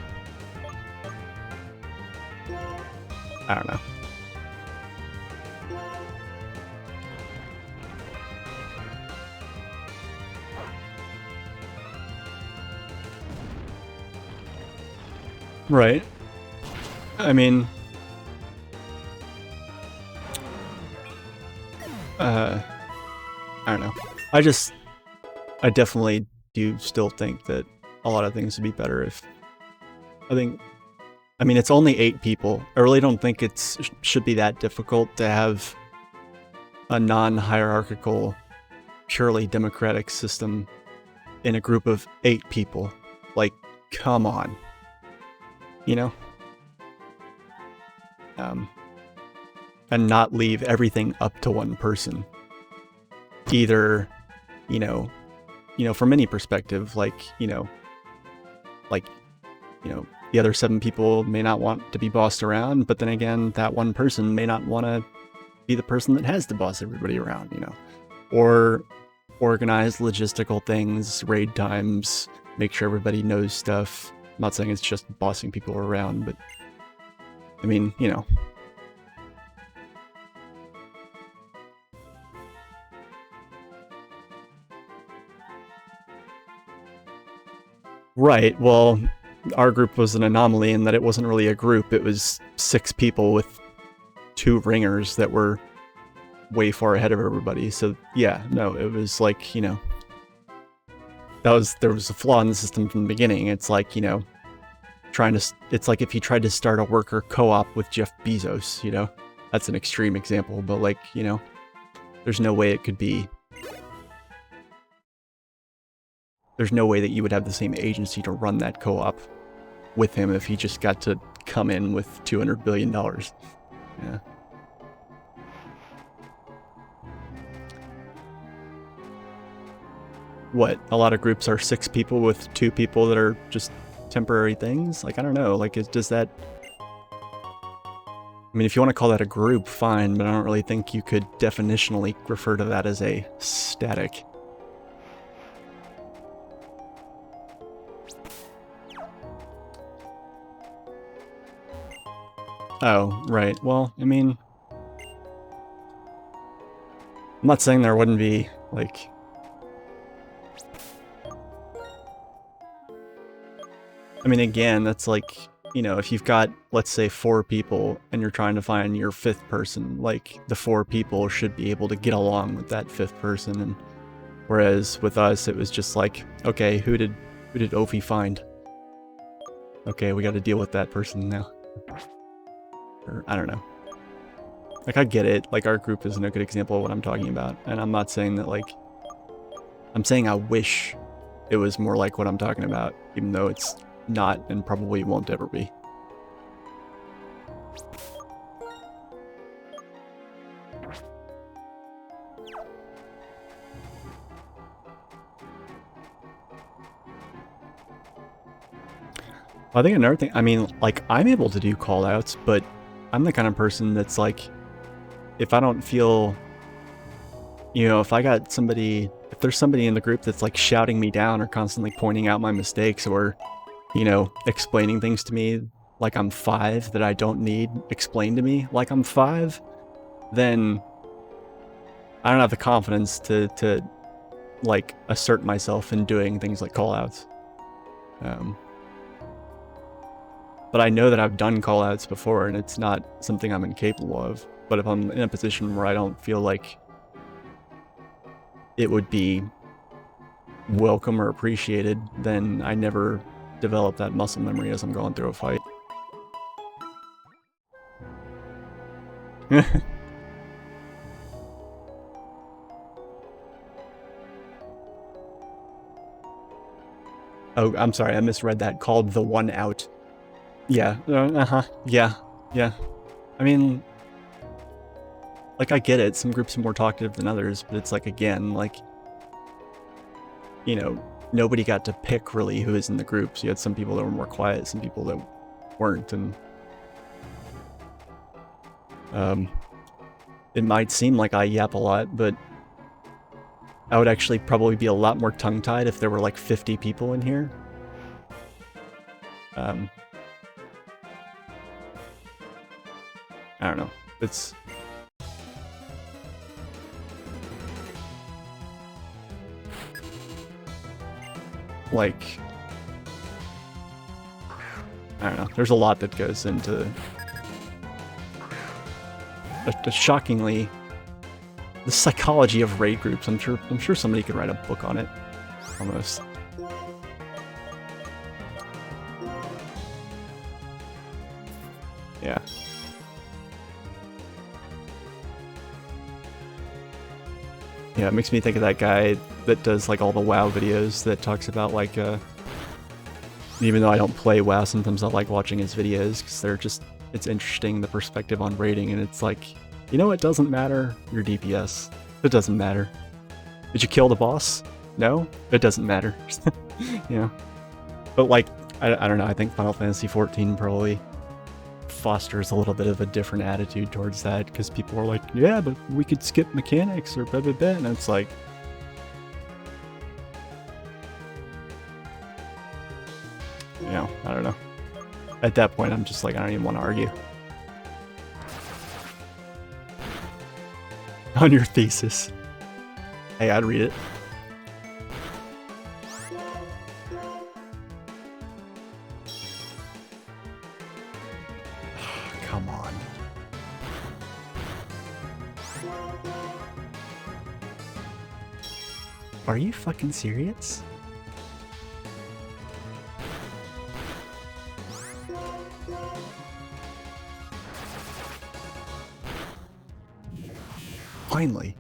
I don't know. Right. I mean, I don't know. I definitely do still think that a lot of things would be better if, I mean, it's only 8 people. I really don't think it should be that difficult to have a non-hierarchical, purely democratic system in a group of 8 people. Like, come on. You know? And not leave everything up to one person. Either, you know, from any perspective, like, the other 7 people may not want to be bossed around, but then again, that one person may not want to be the person that has to boss everybody around, you know? Or organize logistical things, raid times, make sure everybody knows stuff. I'm not saying it's just bossing people around, but I mean, you know. Right, well, our group was an anomaly in that it wasn't really a group, it was 6 people with 2 ringers that were way far ahead of everybody, so yeah, no, it was like, you know, there was a flaw in the system from the beginning. It's like, you know, it's like if you tried to start a worker co-op with Jeff Bezos, you know? That's an extreme example, but like, you know, there's no way it could be. There's no way that you would have the same agency to run that co-op with him if he just got to come in with $200 billion. Yeah. What, a lot of groups are 6 people with 2 people that are just temporary things? Like, I don't know, like, does that... I mean, if you want to call that a group, fine, but I don't really think you could definitionally refer to that as a static. Oh, right. Well, I mean... I'm not saying there wouldn't be, like... I mean, again, that's like, you know, if you've got, let's say, 4 people and you're trying to find your 5th person, like, the 4 people should be able to get along with that 5th person, and whereas with us, it was just like, okay, who did Ophi find? Okay, we got to deal with that person now. Or, I don't know. Like, I get it, like, our group isn't a good example of what I'm talking about, and I'm not saying that, like, I'm saying I wish it was more like what I'm talking about, even though it's not and probably won't ever be. I think another thing, I mean, like, I'm able to do callouts, but I'm the kind of person that's like, if I don't feel, you know, if there's somebody in the group that's like shouting me down or constantly pointing out my mistakes or, you know, explaining things to me like I'm 5 that I don't need explained to me like I'm 5, then I don't have the confidence to like assert myself in doing things like callouts. But I know that I've done callouts before and it's not something I'm incapable of. But if I'm in a position where I don't feel like it would be welcome or appreciated, then I never develop that muscle memory as I'm going through a fight. Oh, I'm sorry, I misread that. Called the one out. Yeah, yeah. I mean, like, I get it, some groups are more talkative than others, but it's like, again, like, you know, nobody got to pick really who is in the group, so you had some people that were more quiet, some people that weren't, and it might seem like I yap a lot, but I would actually probably be a lot more tongue-tied if there were like 50 people in here. I don't know. It's like, I don't know. There's a lot that goes into shockingly the psychology of raid groups. I'm sure somebody could write a book on it, almost. Yeah. Yeah, it makes me think of that guy that does like all the WoW videos that talks about like, even though I don't play WoW, sometimes I like watching his videos because they're just, it's interesting, the perspective on raiding, and it's like, you know, it doesn't matter your DPS. It doesn't matter. Did you kill the boss? No? It doesn't matter. Yeah. But like, I don't know, I think Final Fantasy XIV probably fosters a little bit of a different attitude towards that, because people are like, yeah, but we could skip mechanics or blah blah blah, and it's like, you know, I don't know. At that point, I'm just like, I don't even want to argue. On your thesis. Hey, I'd read it. Come on. Are you fucking serious? Finally.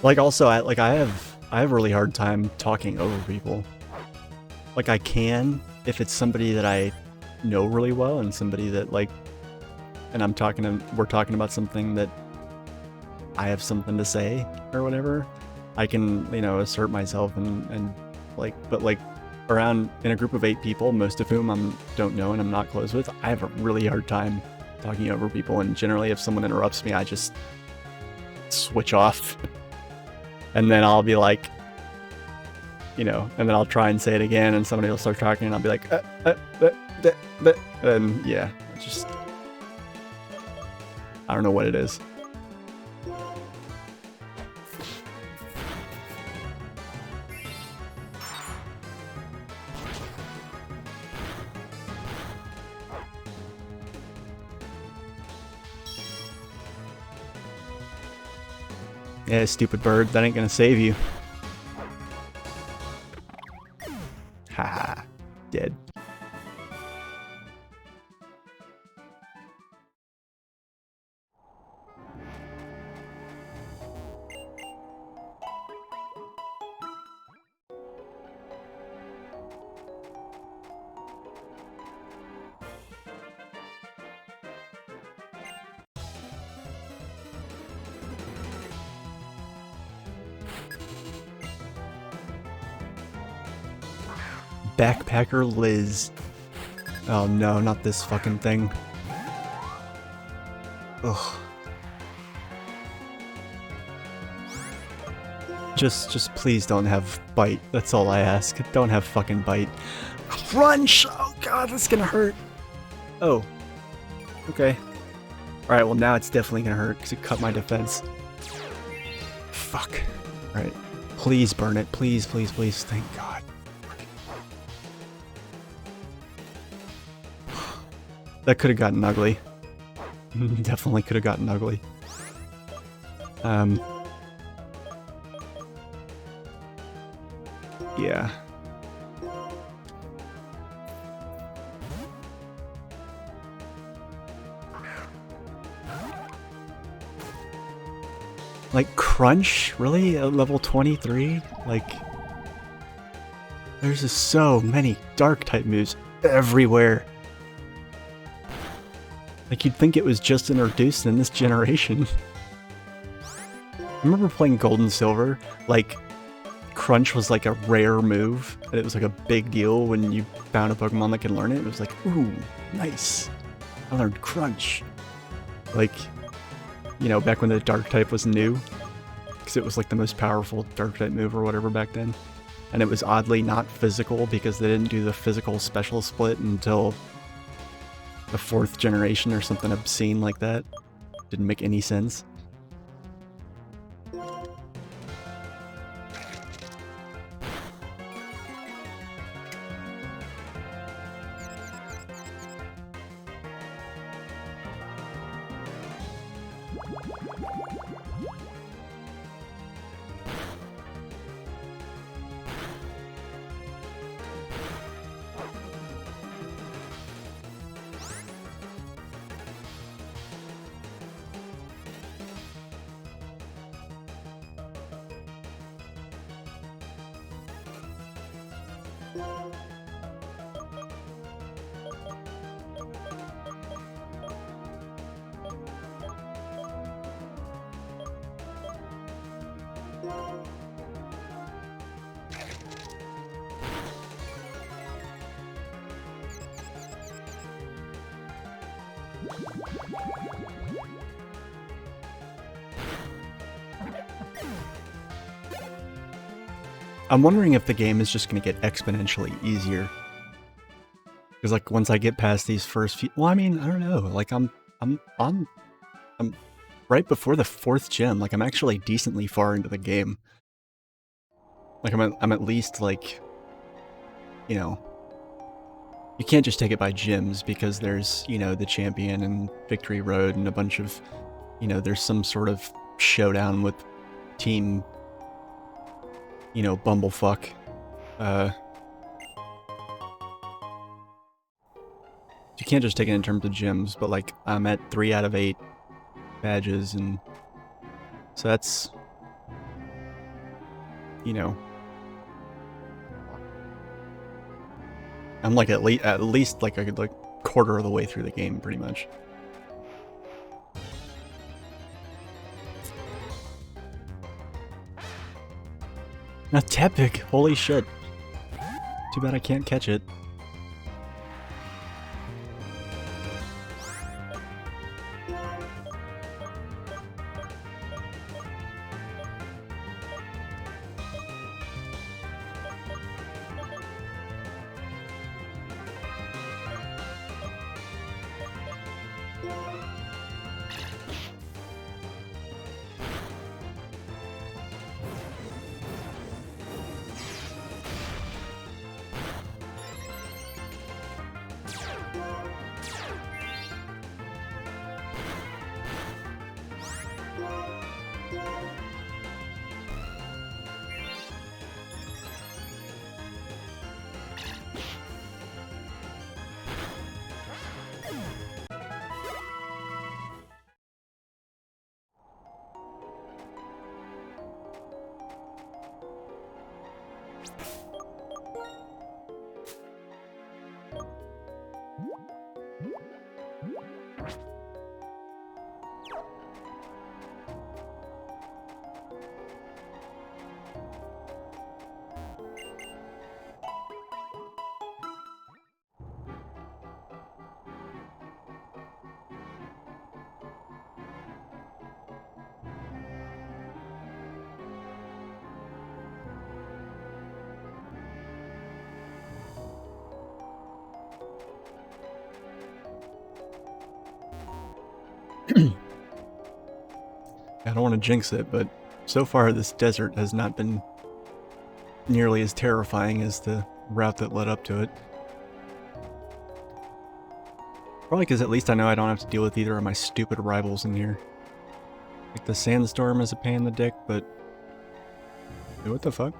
Like, also, I have a really hard time talking over people. Like, I can if it's somebody that I know really well and somebody that, like, and we're talking about something that I have something to say or whatever. I can, you know, assert myself and like, but like around in a group of 8 people, most of whom I don't know and I'm not close with, I have a really hard time talking over people. And generally, if someone interrupts me, I just switch off. And then I'll be like, you know, and then I'll try and say it again, and somebody will start talking, and I'll be like, and yeah, it's just, I don't know what it is. Yeah, stupid bird, that ain't gonna save you. Haha, dead. Backpacker Liz. Oh no, not this fucking thing. Ugh. Just please don't have bite. That's all I ask. Don't have fucking bite. Crunch! Oh god, that's gonna hurt. Oh. Okay. Alright, well now it's definitely gonna hurt because it cut my defense. Fuck. Alright. Please burn it. Please, please, please. Thank god. That could have gotten ugly. Definitely could have gotten ugly. Yeah. Like, Crunch? Really? At level 23? Like, there's just so many Dark-type moves everywhere. Like, you'd think it was just introduced in this generation. I remember playing Gold and Silver, like, Crunch was like a rare move, and it was like a big deal when you found a Pokemon that can learn it. It was like, ooh, nice. I learned Crunch. Like, you know, back when the Dark-type was new, because it was like the most powerful Dark-type move or whatever back then. And it was oddly not physical because they didn't do the physical special split until the 4th generation or something obscene like that. Didn't make any sense. I'm wondering if the game is just going to get exponentially easier. Because like once I get past these first few, well, I mean, I don't know. Like I'm right before the 4th gym. Like I'm actually decently far into the game. Like I'm at least like, you know, you can't just take it by gyms because there's, you know, the champion and Victory Road and a bunch of, you know, there's some sort of showdown with Team, you know, Bumblefuck. You can't just take it in terms of gyms, but like I'm at 3 out of 8 badges, and so that's, you know, I'm like at least like a quarter of the way through the game, pretty much. A Tepig! Holy shit! Too bad I can't catch it. I don't want to jinx it, but so far this desert has not been nearly as terrifying as the route that led up to it. Probably because at least I know I don't have to deal with either of my stupid rivals in here. Like the sandstorm is a pain in the dick, but... Hey, what the fuck?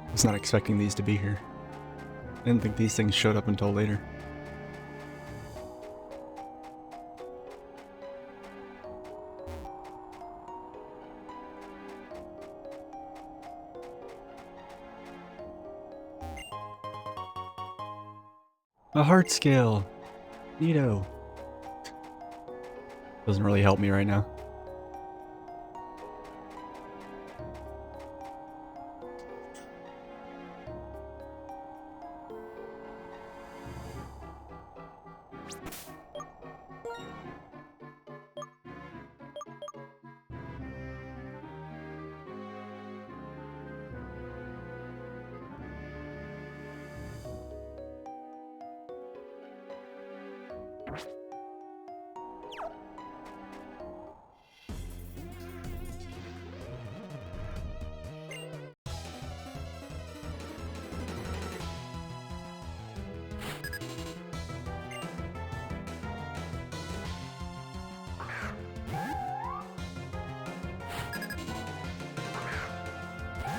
I was not expecting these to be here. I didn't think these things showed up until later. A heart scale. Neato. Doesn't really help me right now.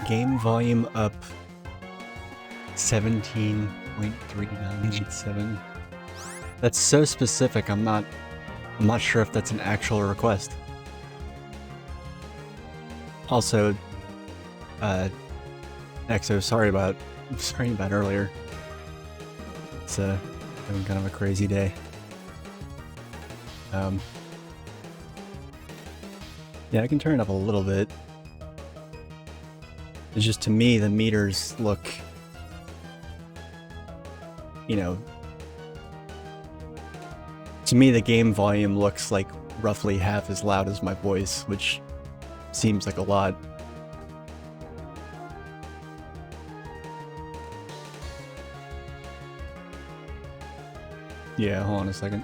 Game volume up 17.3987. That's so specific, I'm not sure if that's an actual request. Also, Exo, sorry about earlier. It's been kind of a crazy day. Yeah, I can turn it up a little bit. It's just, to me, the meters look, you know, to me the game volume looks like roughly half as loud as my voice, which seems like a lot. Yeah, hold on a second.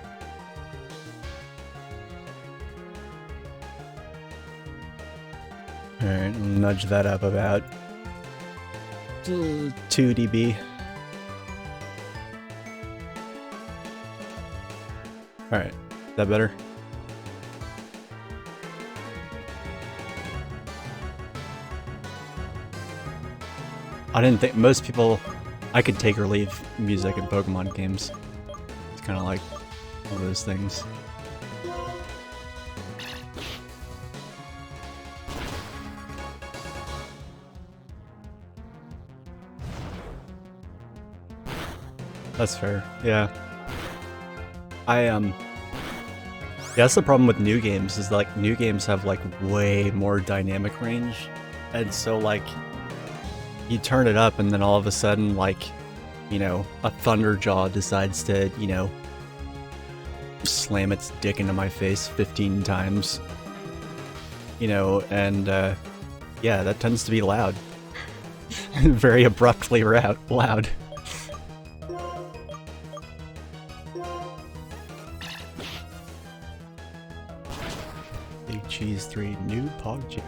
Alright, nudge that up about 2 dB. Alright, is that better? I didn't think most people, I could take or leave music in Pokemon games. It's kind of like one of those things. That's fair, yeah. Yeah, that's the problem with new games, is like new games have like way more dynamic range, and so like you turn it up and then all of a sudden, like, you know, a Thunderjaw decides to, you know, slam its dick into my face 15 times, you know, and yeah, that tends to be loud. Very abruptly loud. Cheese 3 new Pog Jam.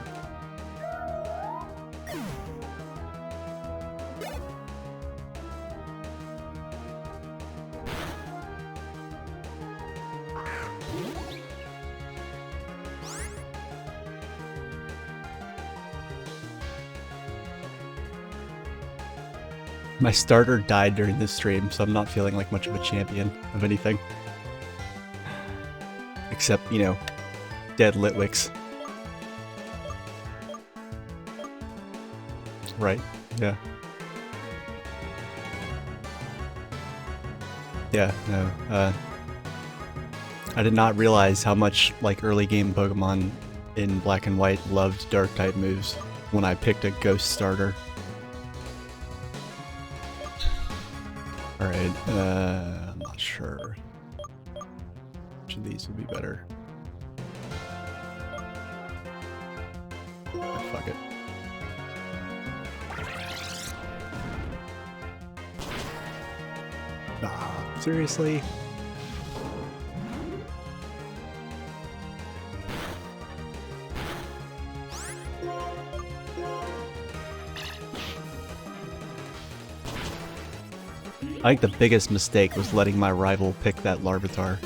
My starter died during this stream, so I'm not feeling like much of a champion of anything. Except, you know, dead Litwicks. Right, yeah. Yeah, no, I did not realize how much, like, early game Pokemon in Black and White loved Dark-type moves when I picked a Ghost starter. Alright, I'm not sure which of these would be better. Fuck it. Ah, seriously? I think the biggest mistake was letting my rival pick that Larvitar.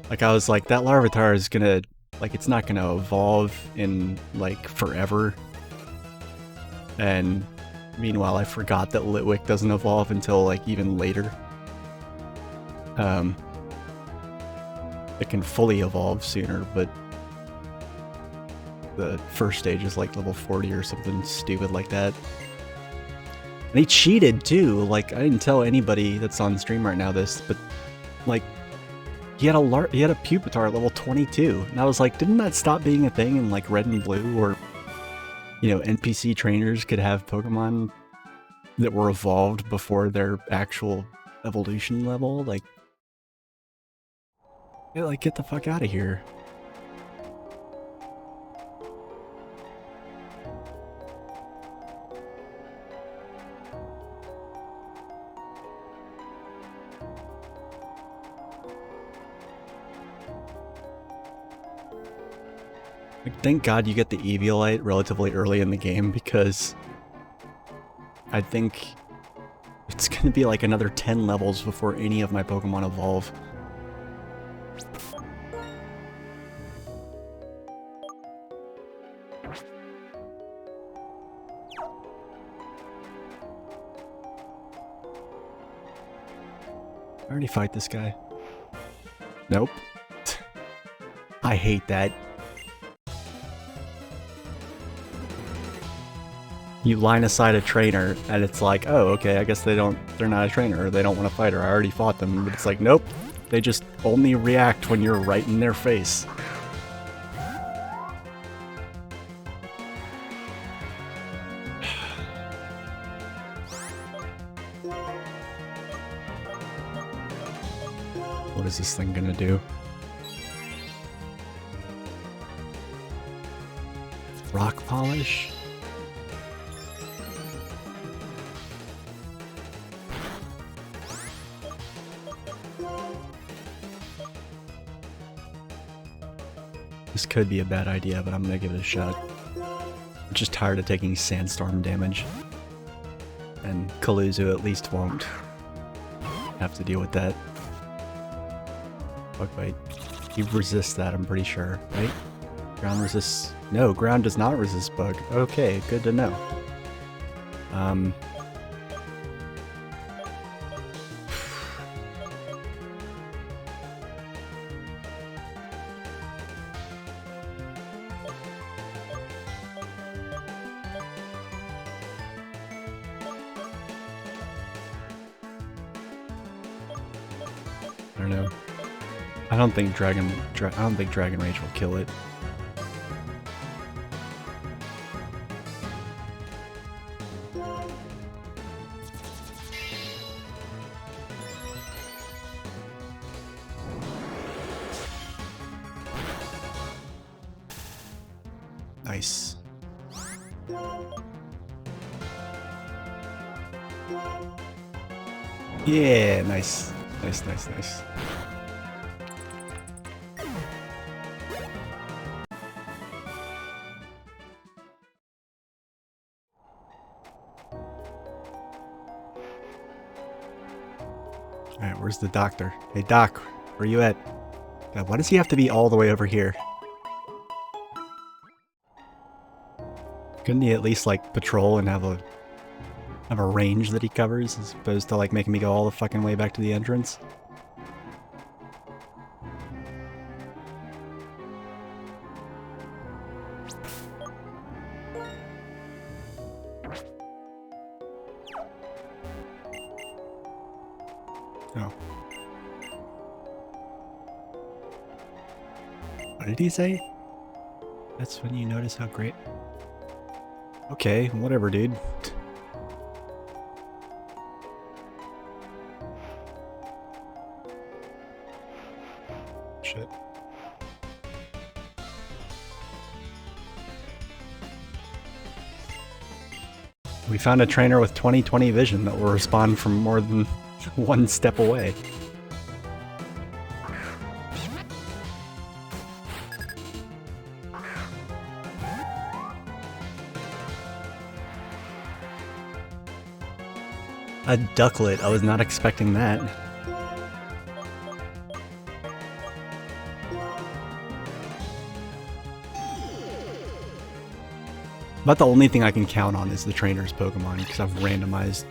Like, I was like, that Larvitar is gonna, like, it's not gonna evolve in, like, forever. And meanwhile, I forgot that Litwick doesn't evolve until, like, even later. It can fully evolve sooner, but the first stage is, like, level 40 or something stupid like that. And he cheated too. Like, I didn't tell anybody that's on stream right now this, but like, he had a Pupitar at level 22. And I was like, didn't that stop being a thing in like Red and Blue, or you know, NPC trainers could have Pokemon that were evolved before their actual evolution level? Like, yeah, like, get the fuck out of here. Like, thank God you get the Eviolite relatively early in the game, because I think it's gonna be like another 10 levels before any of my Pokemon evolve. I already fight this guy. Nope. I hate that. You line aside a trainer, and it's like, oh, okay, I guess they're not a trainer, or they don't want to fight her. I already fought them, but it's like, nope. They just only react when you're right in their face. What is this thing gonna do? Rock polish? This could be a bad idea, but I'm gonna give it a shot. I'm just tired of taking sandstorm damage. And Kaluzu at least won't have to deal with that. Bug bite. He resists that, I'm pretty sure, right? Ground resists... No, ground does not resist bug. Okay, good to know. I don't know. I don't think Dragon Rage will kill it. Nice. Yeah, nice. Nice, nice, nice. Alright, where's the doctor? Hey, Doc, where you at? God, why does he have to be all the way over here? Couldn't he at least, like, patrol and have a range that he covers, as opposed to, like, making me go all the fucking way back to the entrance? Oh. What did he say? That's when you notice how great... Okay, whatever, dude. Shit. We found a trainer with 20/20 vision that will respond from more than one step away. A ducklet, I was not expecting that. About the only thing I can count on is the trainer's Pokemon, because I've randomized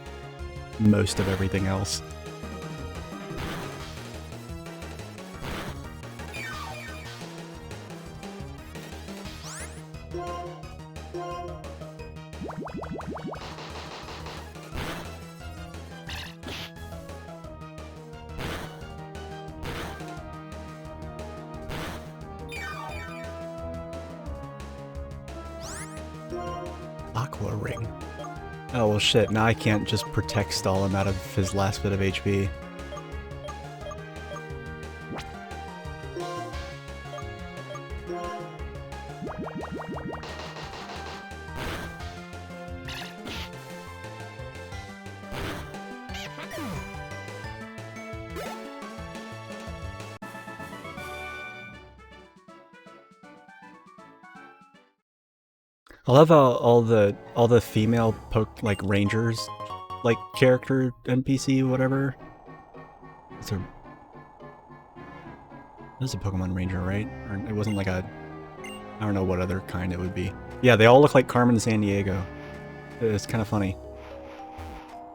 most of everything else. Aqua Ring. Oh well shit, now I can't just protect stall him out of his last bit of HP. I love how all the female like rangers, like character NPC whatever. This is a Pokemon Ranger, right? Or it wasn't like a, I don't know what other kind it would be. Yeah, they all look like Carmen Sandiego. It's kind of funny.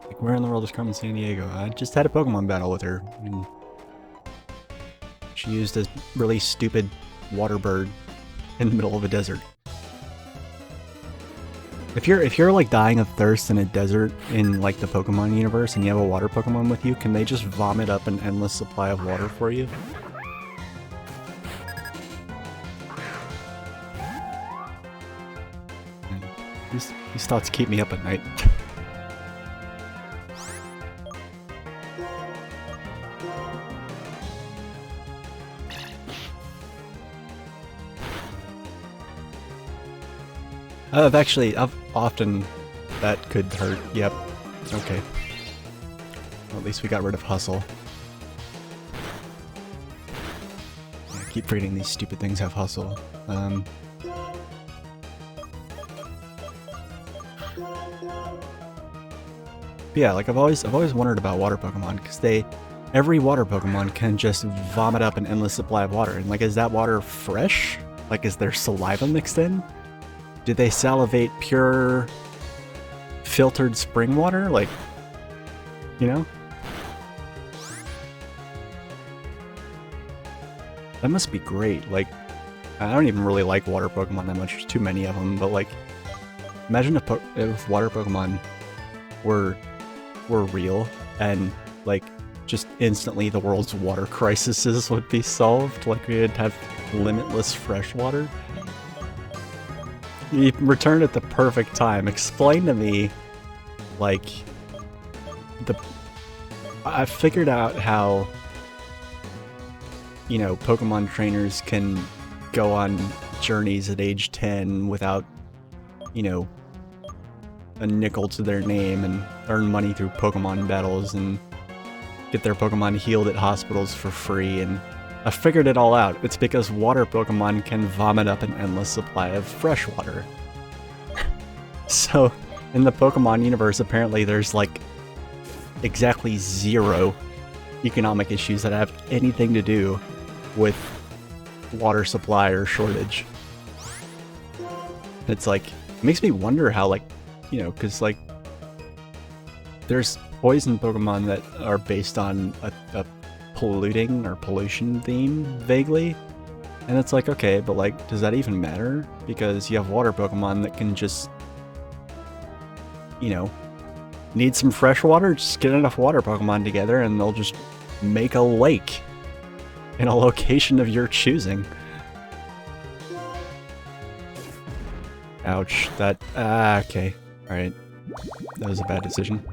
Like, where in the world is Carmen Sandiego? I just had a Pokemon battle with her, and she used a really stupid water bird in the middle of a desert. If you're like dying of thirst in a desert in like the Pokemon universe and you have a water Pokemon with you, can they just vomit up an endless supply of water for you? These thoughts keep me up at night. I've often, that could hurt, yep, okay. Well, at least we got rid of Hustle. I keep forgetting these stupid things have Hustle. Yeah, like I've always wondered about water Pokemon, because every water Pokemon can just vomit up an endless supply of water, and like, is that water fresh? Like, is there saliva mixed in? Do they salivate pure filtered spring water? Like, you know? That must be great. Like, I don't even really like water Pokemon that much. There's too many of them, but like, imagine if water Pokemon were real and like just instantly the world's water crises would be solved. Like, we'd have limitless fresh water. You returned at the perfect time. Explain to me, like, I figured out how, you know, Pokemon trainers can go on journeys at age 10 without, you know, a nickel to their name and earn money through Pokemon battles and get their Pokemon healed at hospitals for free, and I figured it all out. It's because water Pokemon can vomit up an endless supply of fresh water. So, in the Pokemon universe, apparently there's like exactly 0 economic issues that have anything to do with water supply or shortage. It's like, it makes me wonder how, like, you know, because like, there's poison Pokemon that are based on a polluting or pollution theme, vaguely. And it's like, okay, but like, does that even matter? Because you have water Pokemon that can just, you know, need some fresh water, just get enough water Pokemon together and they'll just make a lake in a location of your choosing. Ouch, that, okay, alright. That was a bad decision.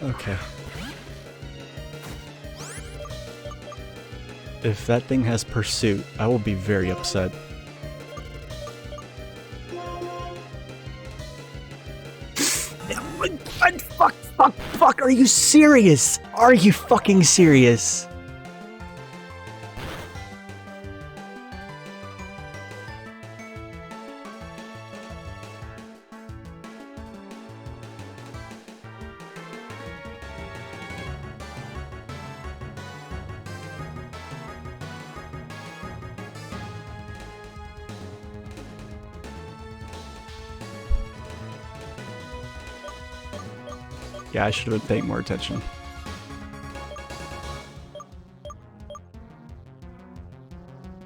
Okay. If that thing has Pursuit, I will be very upset. Fuck, are you serious? Are you fucking serious? Yeah, I should have paid more attention.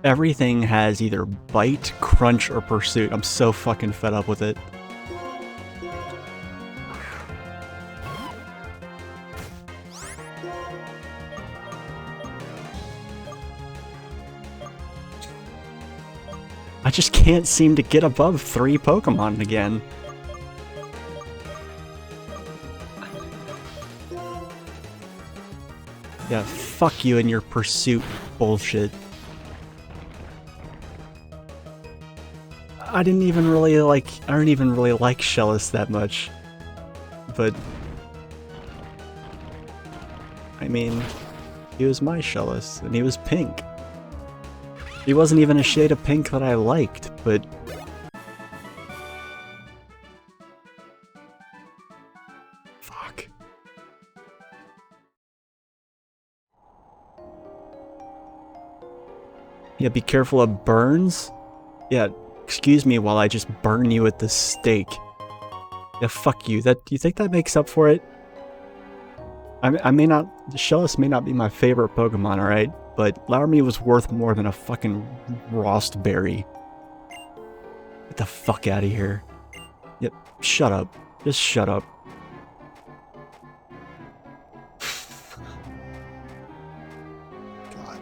Everything has either Bite, Crunch, or Pursuit. I'm so fucking fed up with it. just can't seem to get above 3 Pokemon again. Yeah, fuck you and your pursuit bullshit. I don't even really like Shellis that much. But I mean, he was my Shellis, and he was pink. He wasn't even a shade of pink that I liked, but fuck. Yeah, be careful of burns. Yeah, excuse me while I just burn you at the stake. Yeah, fuck you. Do you think that makes up for it? I may not... Shellis may not be my favorite Pokemon, alright? But Lourmy was worth more than a fucking Rostberry. Get the fuck out of here. Yep, shut up. Just shut up. God.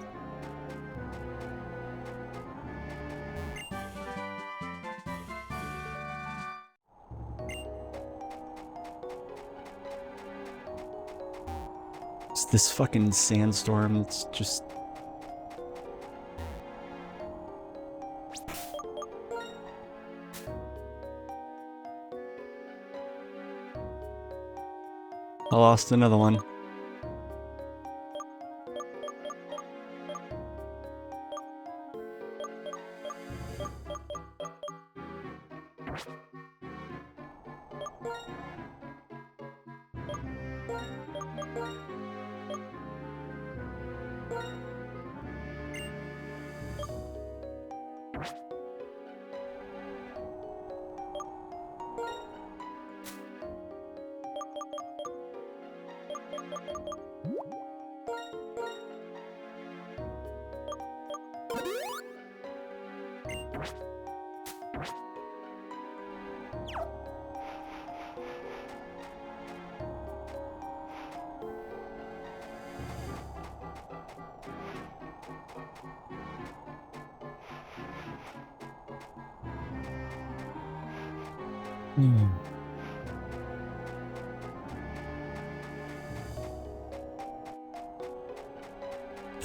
It's this fucking sandstorm. It's just... I lost another one.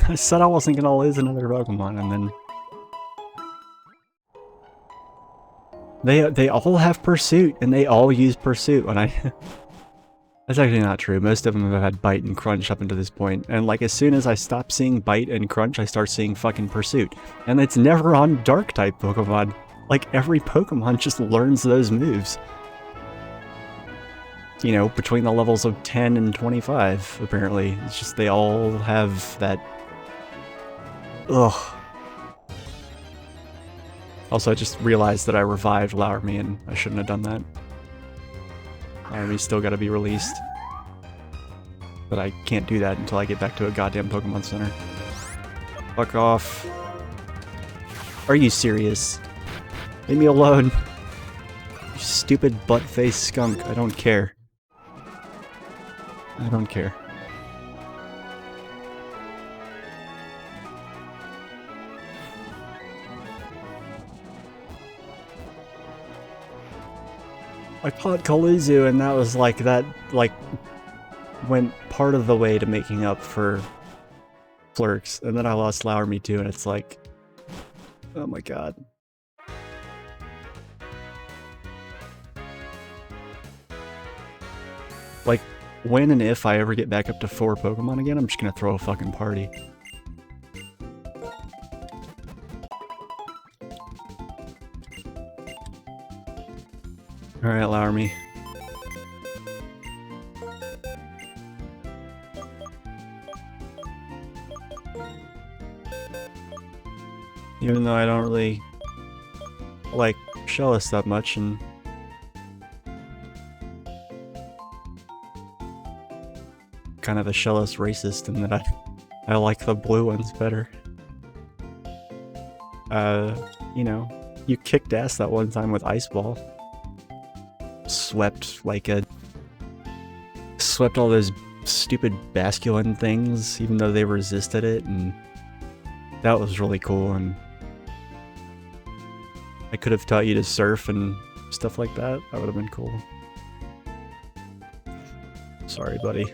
I said I wasn't gonna lose another Pokemon, and then... They all have Pursuit, and they all use Pursuit when I... That's actually not true. Most of them have had Bite and Crunch up until this point, and like as soon as I stop seeing Bite and Crunch, I start seeing fucking Pursuit. And it's never on Dark-type Pokemon. Like, every Pokemon just learns those moves. You know, between the levels of 10 and 25, apparently. It's just they all have that... Ugh. Also, I just realized that I revived Lourmy, and I shouldn't have done that. Lourmy's still gotta be released. But I can't do that until I get back to a goddamn Pokemon Center. Fuck off. Are you serious? Leave me alone. You stupid butt-faced skunk. I don't care. I don't care. I caught Kaluzu, and that was like went part of the way to making up for Flurks, and then I lost Lourmy too, and it's like, oh my god. Like, when and if I ever get back up to 4 Pokemon again, I'm just gonna throw a fucking party. Alright, Lourmy. Even though I don't really like Shellis that much, and kind of a Shellis racist in that I like the blue ones better. You know, you kicked ass that one time with Ice Ball. Swept all those stupid Basculin things, even though they resisted it, and that was really cool. And I could have taught you to surf and stuff like that. That would have been cool. Sorry, buddy.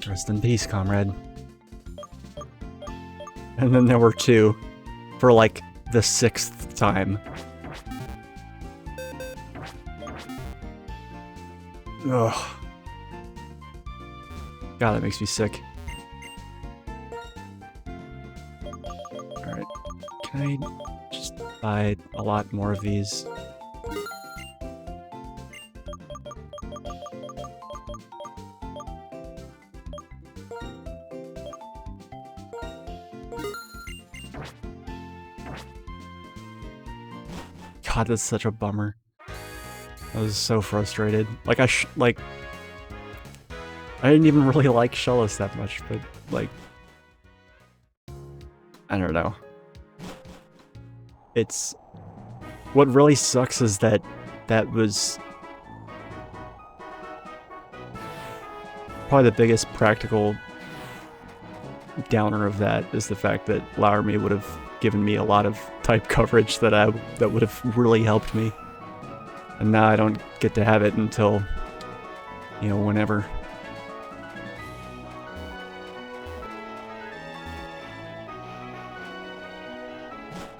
Rest in peace, comrade. And then there were 2 for like the 6th time. Ugh. God, that makes me sick. Alright. Can I just buy a lot more of these? God, that's such a bummer. I was so frustrated. Like, I didn't even really like Shellis that much, but, like... I don't know. It's... What really sucks is that was... probably the biggest practical downer of that is the fact that Laramie would have given me a lot of type coverage that would have really helped me. And now I don't get to have it until, you know, whenever.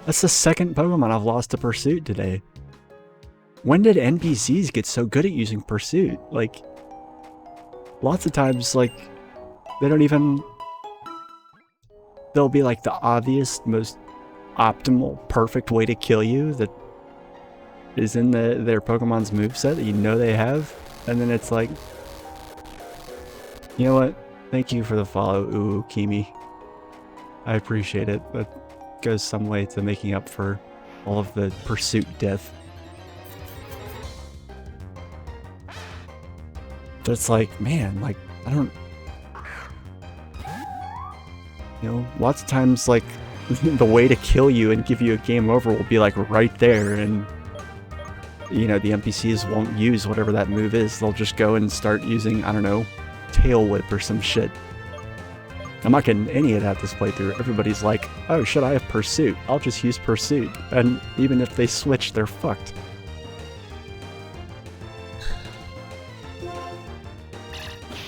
That's the 2nd Pokemon I've lost to Pursuit today. When did NPCs get so good at using Pursuit? Like, lots of times, like, they don't even... They'll be like the obvious, most optimal, perfect way to kill you that is in their Pokemon's moveset that you know they have, and then it's like, you know what? Thank you for the follow, Ooh, Kimi. I appreciate it. That goes some way to making up for all of the Pursuit death. But it's like, man, like, I don't... You know, lots of times, like, the way to kill you and give you a game over will be, like, right there, and, you know, the NPCs won't use whatever that move is. They'll just go and start using, I don't know, Tail Whip or some shit. I'm not getting any of that this playthrough. Everybody's like, oh, should I have Pursuit? I'll just use Pursuit. And even if they switch, they're fucked.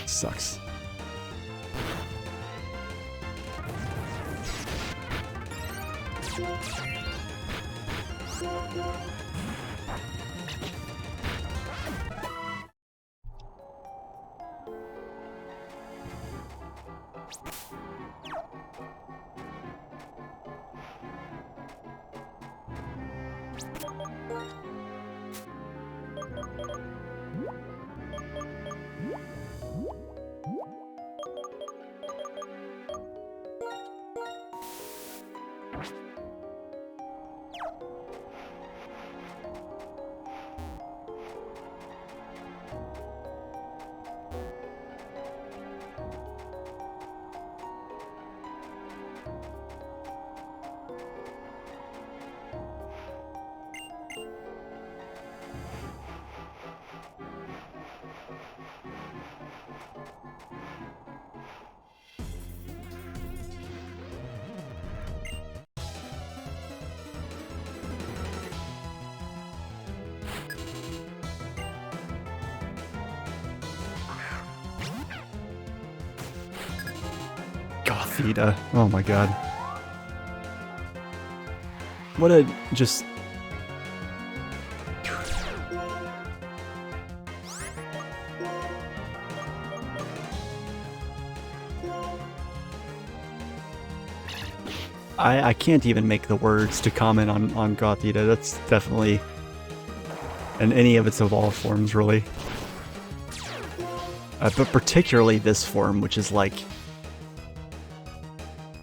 Sucks. Gothita. Oh my god. What a just... I can't even make the words to comment on Gothita. That's definitely... in any of its evolved forms, really. But particularly this form, which is like...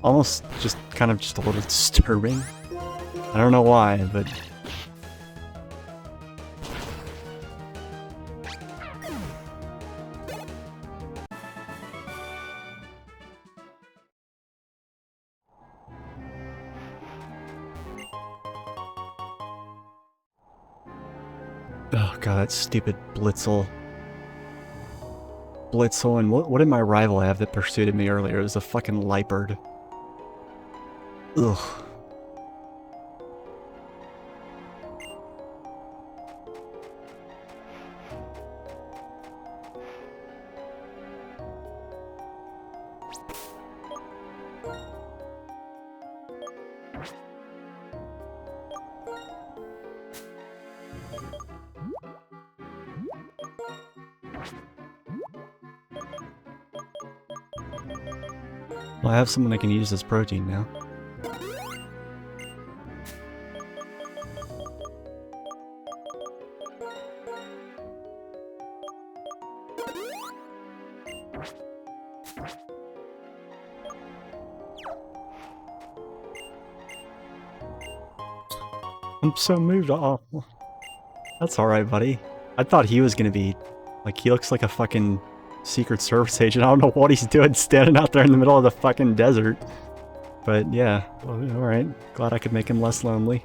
almost just kind of just a little disturbing. I don't know why, but... Oh god, that stupid Blitzel. Blitzel, and what did my rival have that pursued me earlier? It was a fucking Leopard. Ugh. Well, I have someone I can use as protein now. I'm so moved off. That's alright, buddy. I thought he was gonna be... Like, he looks like a fucking Secret Service agent. I don't know what he's doing standing out there in the middle of the fucking desert. But yeah, well, alright. Glad I could make him less lonely.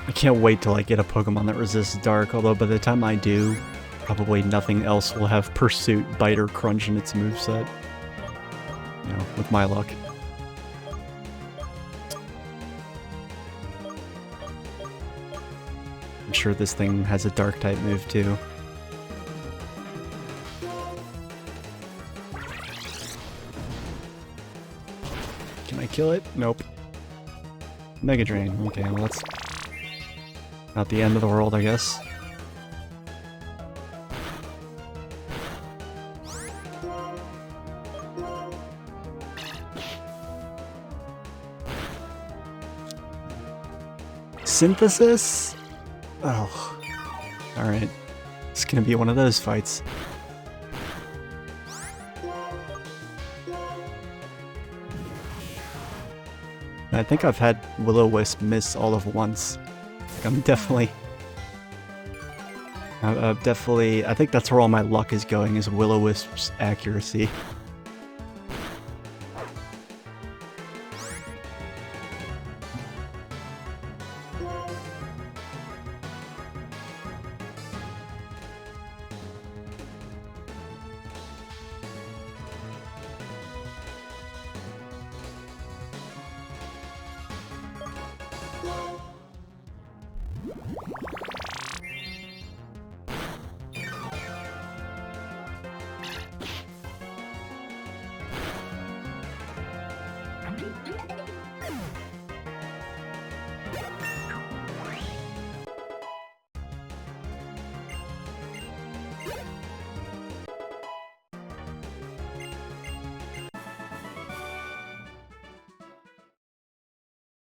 I can't wait till I get a Pokemon that resists Dark, although by the time I do, probably nothing else will have Pursuit, Bite, or Crunch in its moveset. You know, with my luck. I'm sure this thing has a Dark-type move, too. Can I kill it? Nope. Mega Drain. Okay, well that's not the end of the world, I guess. Synthesis? Oh. Alright. It's gonna be one of those fights. I think I've had Will-O-Wisp miss all of once. Like, I'm definitely... I think that's where all my luck is going, is Will-O-Wisp's accuracy.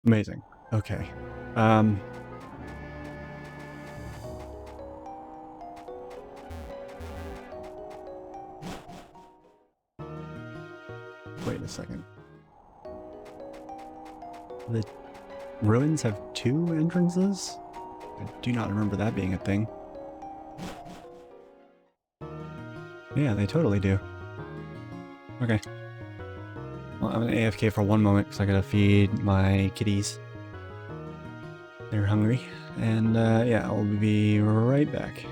Amazing. Okay. Wait a second. The ruins have 2 entrances? I do not remember that being a thing. Yeah, they totally do. Okay. Well, I'm gonna AFK for 1 moment because I gotta feed my kitties. They're hungry. And yeah, I'll be right back.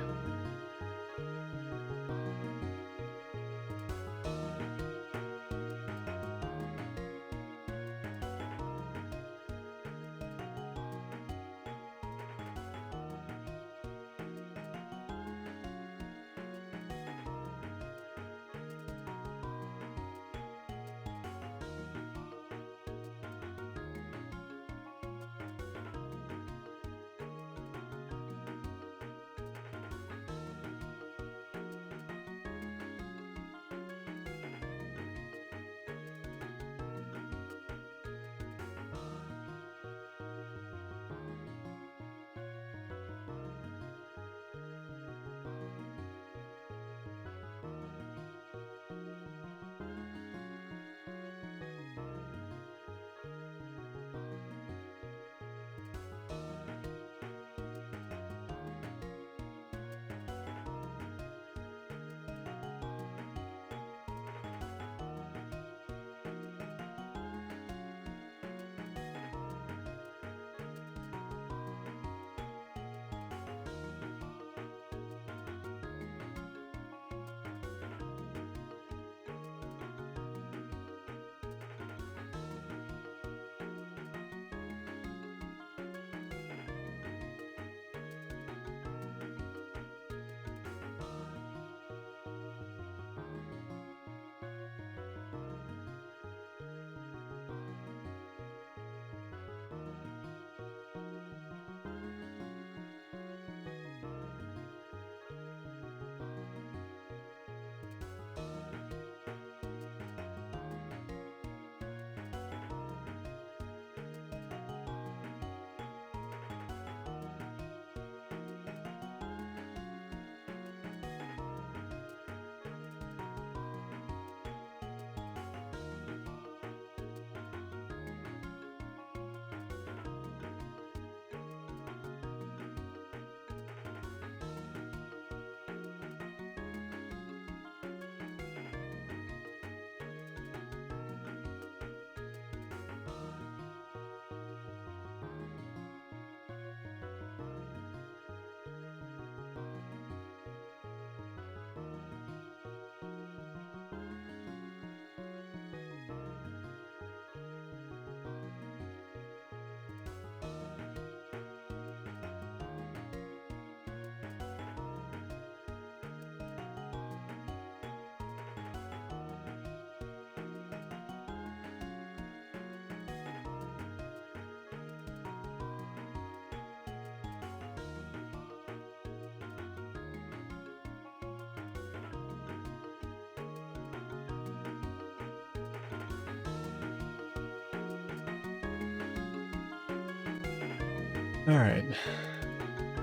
Alright.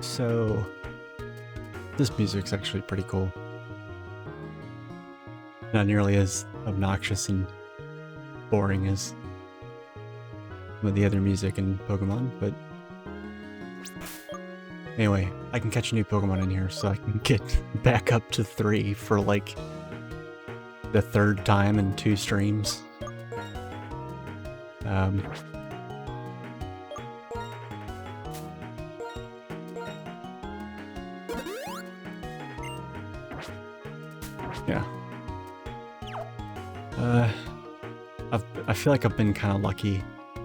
So, this music's actually pretty cool. Not nearly as obnoxious and boring as some of the other music in Pokemon, but anyway, I can catch a new Pokemon in here, so I can get back up to 3 for like the 3rd time in 2 streams. Yeah. I feel like I've been kind of lucky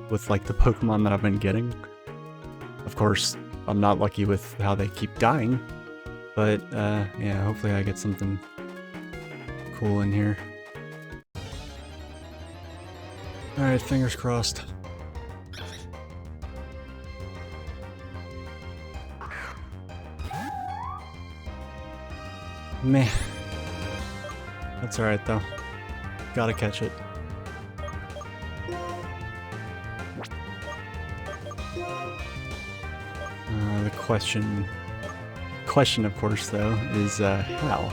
with like the Pokemon that I've been getting. Of course, I'm not lucky with how they keep dying, but yeah, hopefully I get something cool in here. Alright, fingers crossed. Meh. That's alright though. Gotta catch it. The question of course though is how?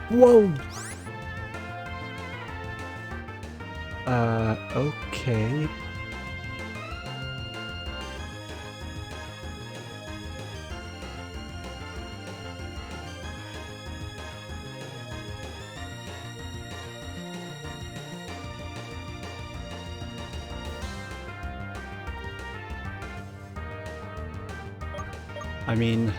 Whoa! Okay. I mean...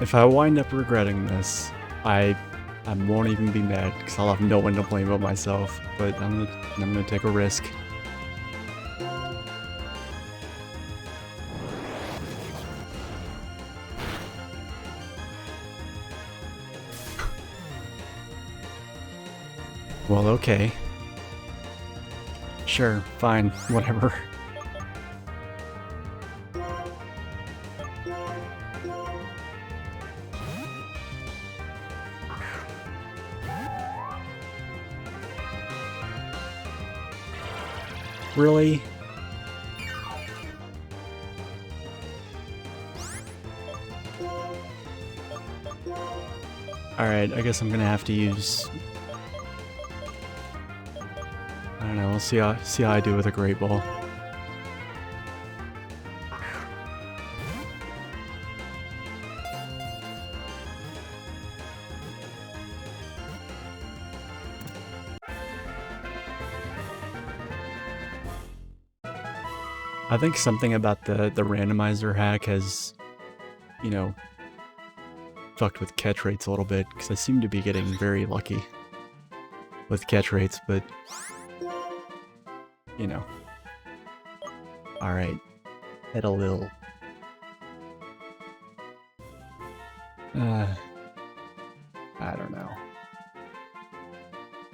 if I wind up regretting this, I won't even be mad because I'll have no one to blame but myself. But I'm gonna take a risk. Well, okay. Sure, fine, whatever. Really? Alright, I guess I'm gonna have to use... I don't know, we'll see how I do with a Great Ball. I think something about the randomizer hack has, you know, fucked with catch rates a little bit, because I seem to be getting very lucky with catch rates, but, you know. Alright, Petalil. I don't know.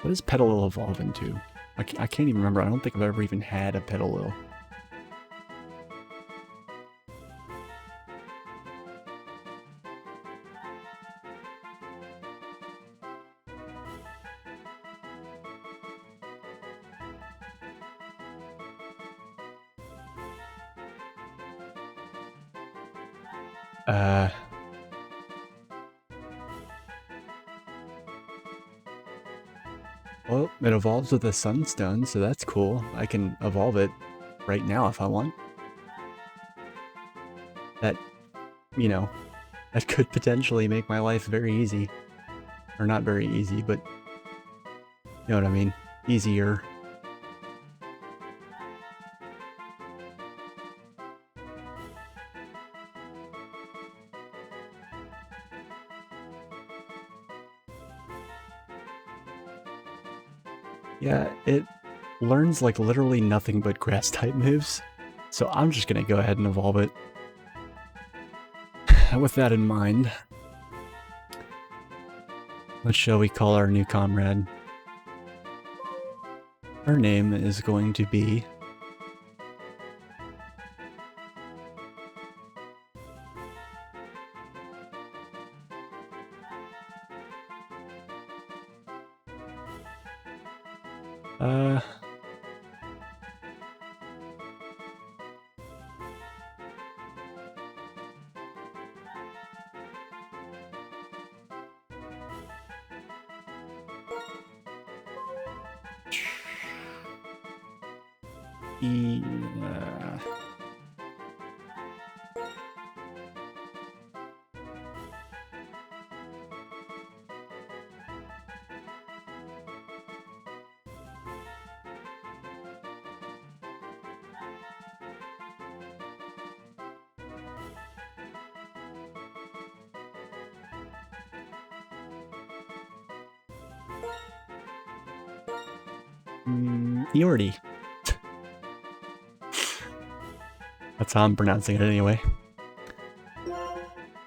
What does Petalil evolve into? I can't even remember. I don't think I've ever even had a Petalil. Well, it evolves with a Sunstone, so that's cool. I can evolve it right now if I want. That, you know, that could potentially make my life very easy. Or not very easy, but you know what I mean. Easier. Yeah, it learns like literally nothing but grass type moves. So I'm just gonna go ahead and evolve it. With that in mind, what shall we call our new comrade? Her name is going to be... Eordi. That's how I'm pronouncing it anyway.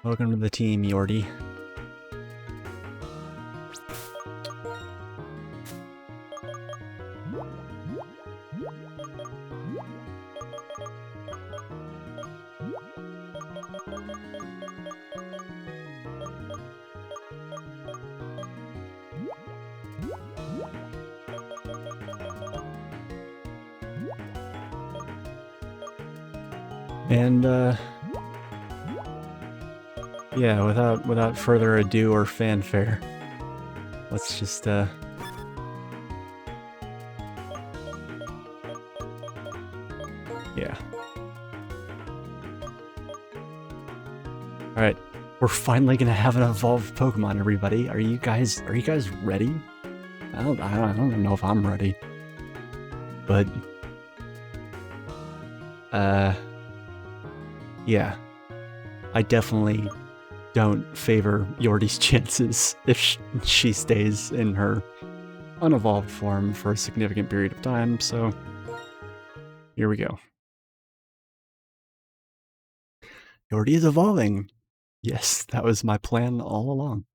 Welcome to the team, Eordi. And yeah, without further ado or fanfare, let's just yeah. All right, we're finally gonna have an evolved Pokemon, everybody. Are you guys ready? I don't know if I'm ready, but yeah, I definitely don't favor Yordi's chances if she stays in her unevolved form for a significant period of time, so here we go. Yordi is evolving! Yes, that was my plan all along.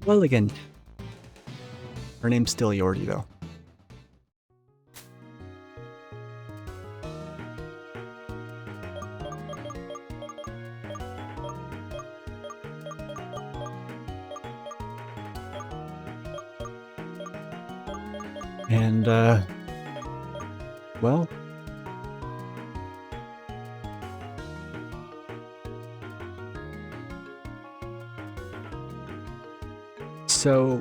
Well, again, her name's still Yordi, though. And, well, so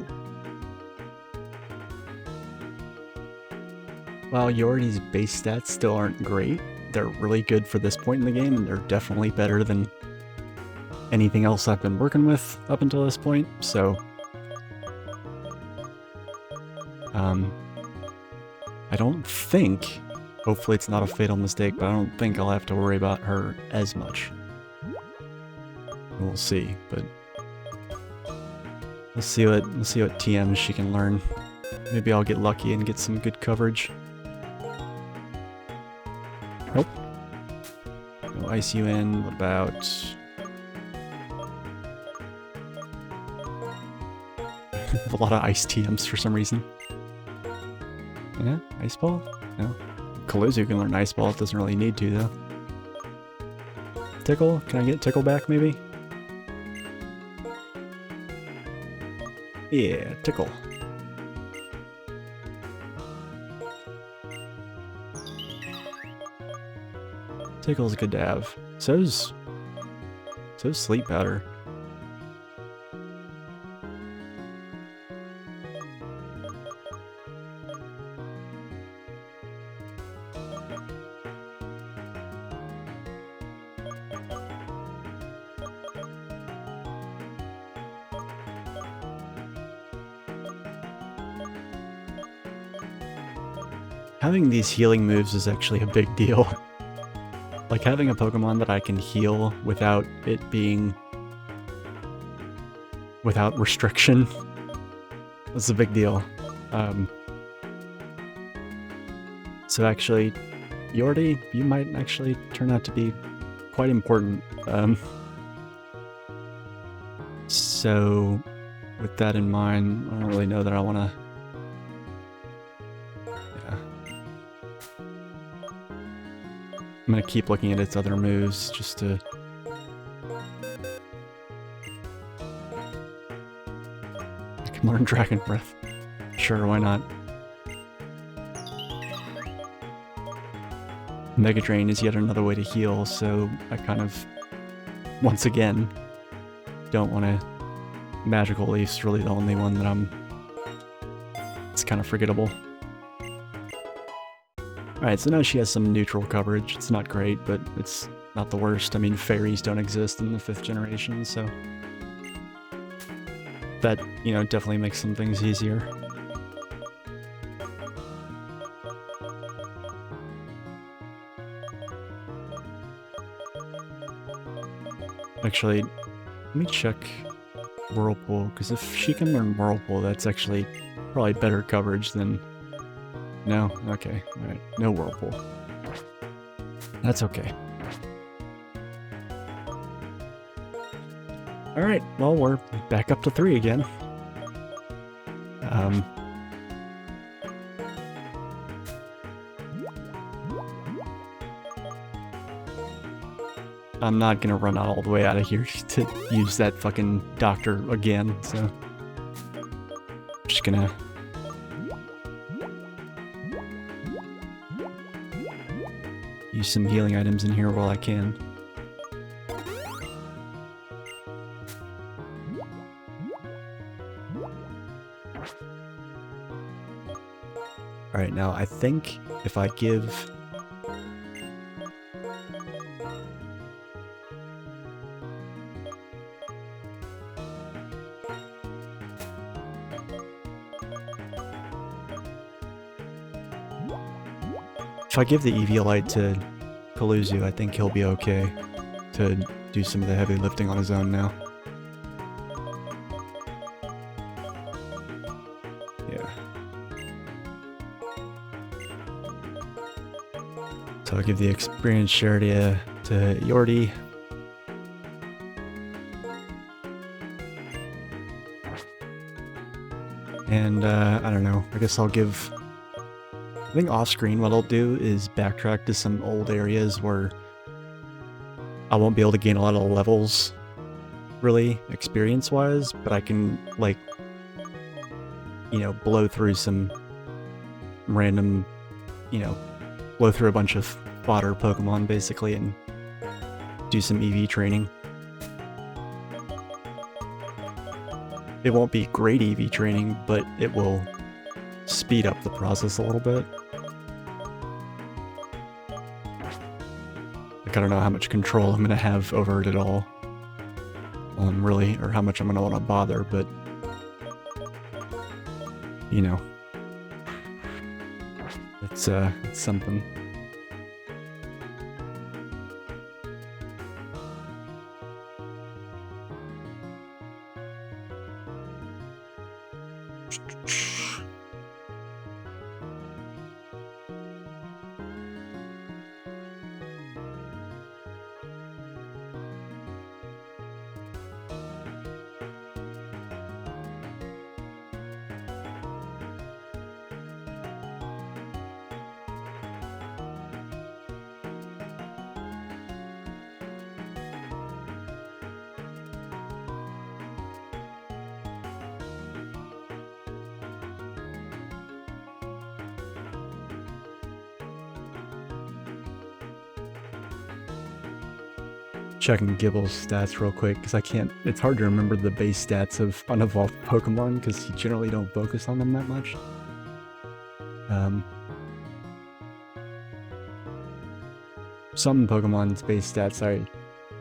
while Yordi's base stats still aren't great, they're really good for this point in the game, and they're definitely better than anything else I've been working with up until this point, so I don't think, hopefully it's not a fatal mistake, but I don't think I'll have to worry about her as much. We'll see, but let's see what TMs she can learn. Maybe I'll get lucky and get some good coverage. Nope. No ice you in. What about... a lot of ice TMs for some reason. Yeah, Ice Ball? No. Kaluzu can learn Ice Ball, it doesn't really need to though. Tickle? Can I get Tickle back maybe? Yeah, Tickle. Tickle's good to have. So's Sleep Powder. Having these healing moves is actually a big deal. Like, having a Pokemon that I can heal without it being... without restriction. That's a big deal. So actually, Yordi, you might actually turn out to be quite important. So, with that in mind, I don't really know that I want to... Yeah. I'm going to keep looking at its other moves, just to... I can learn Dragon Breath. Sure, why not? Mega Drain is yet another way to heal, so I kind of, once again, don't want to... Magical Leaf's really the only one that it's kind of forgettable. Alright, so now she has some neutral coverage. It's not great, but it's not the worst. I mean, fairies don't exist in the 5th generation, so... that, you know, definitely makes some things easier. Actually, let me check Whirlpool, because if she can learn Whirlpool, that's actually probably better coverage than... No? Okay, alright. No Whirlpool. That's okay. Alright, well, we're back up to 3 again. I'm not gonna run all the way out of here to use that fucking doctor again, so... I'm just gonna... use some healing items in here while I can. Alright, now I think if I give... If I give the Eviolite to Kaluzu, I think he'll be okay to do some of the heavy lifting on his own now. Yeah. So I'll give the experience share to Yordi. And, I don't know, I guess I'll give... I think off-screen what I'll do is backtrack to some old areas where I won't be able to gain a lot of levels, really, experience-wise, but I can, like, you know, blow through some random, you know, blow through a bunch of fodder Pokemon, basically, and do some EV training. It won't be great EV training, but it will speed up the process a little bit. Like, I don't know how much control I'm gonna have over it at all. Really, or how much I'm gonna want to bother, but... you know. It's something. Checking Gibble's stats real quick, because I can't... it's hard to remember the base stats of unevolved Pokemon, because you generally don't focus on them that much. Some Pokemon's base stats I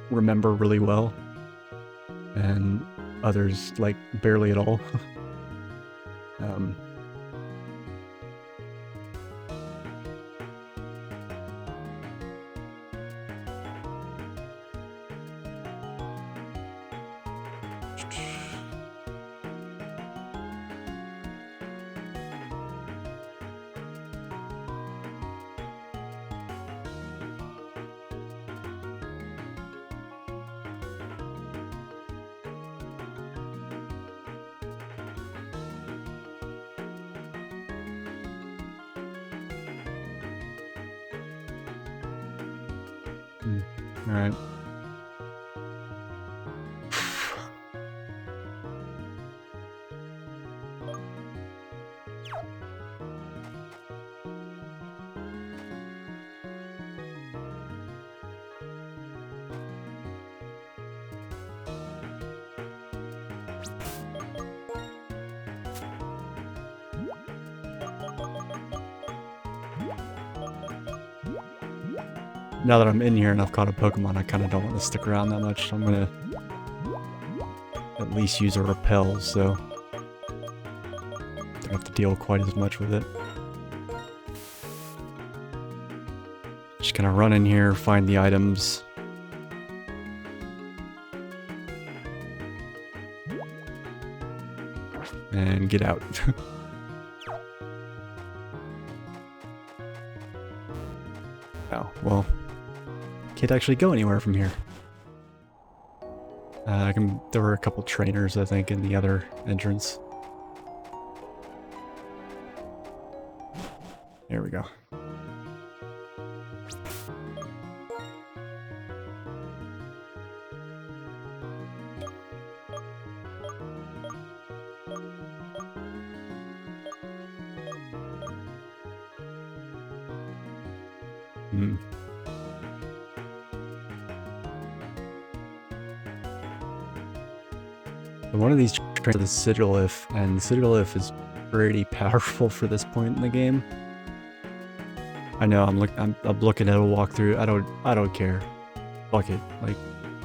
remember really well, and others, like, barely at all. All right. Now that I'm in here and I've caught a Pokemon, I kind of don't want to stick around that much. So I'm gonna at least use a repel, so don't have to deal quite as much with it. Just gonna run in here, find the items. And get out. Oh, well, can't actually go anywhere from here. There were a couple trainers, I think, in the other entrance. There we go. One of these trainers is Sigilif, and Sigilif is pretty powerful for this point in the game. I know I'm looking at a walkthrough. I don't care. Fuck it. Like,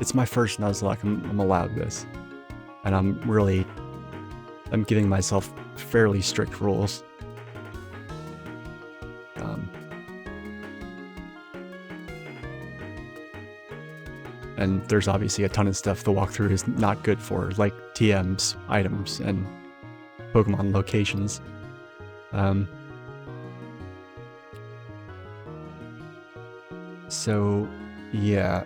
it's my first Nuzlocke. I'm allowed this, and I'm giving myself fairly strict rules. And there's obviously a ton of stuff the walkthrough is not good for, like TMs, items, and Pokemon locations. So, yeah.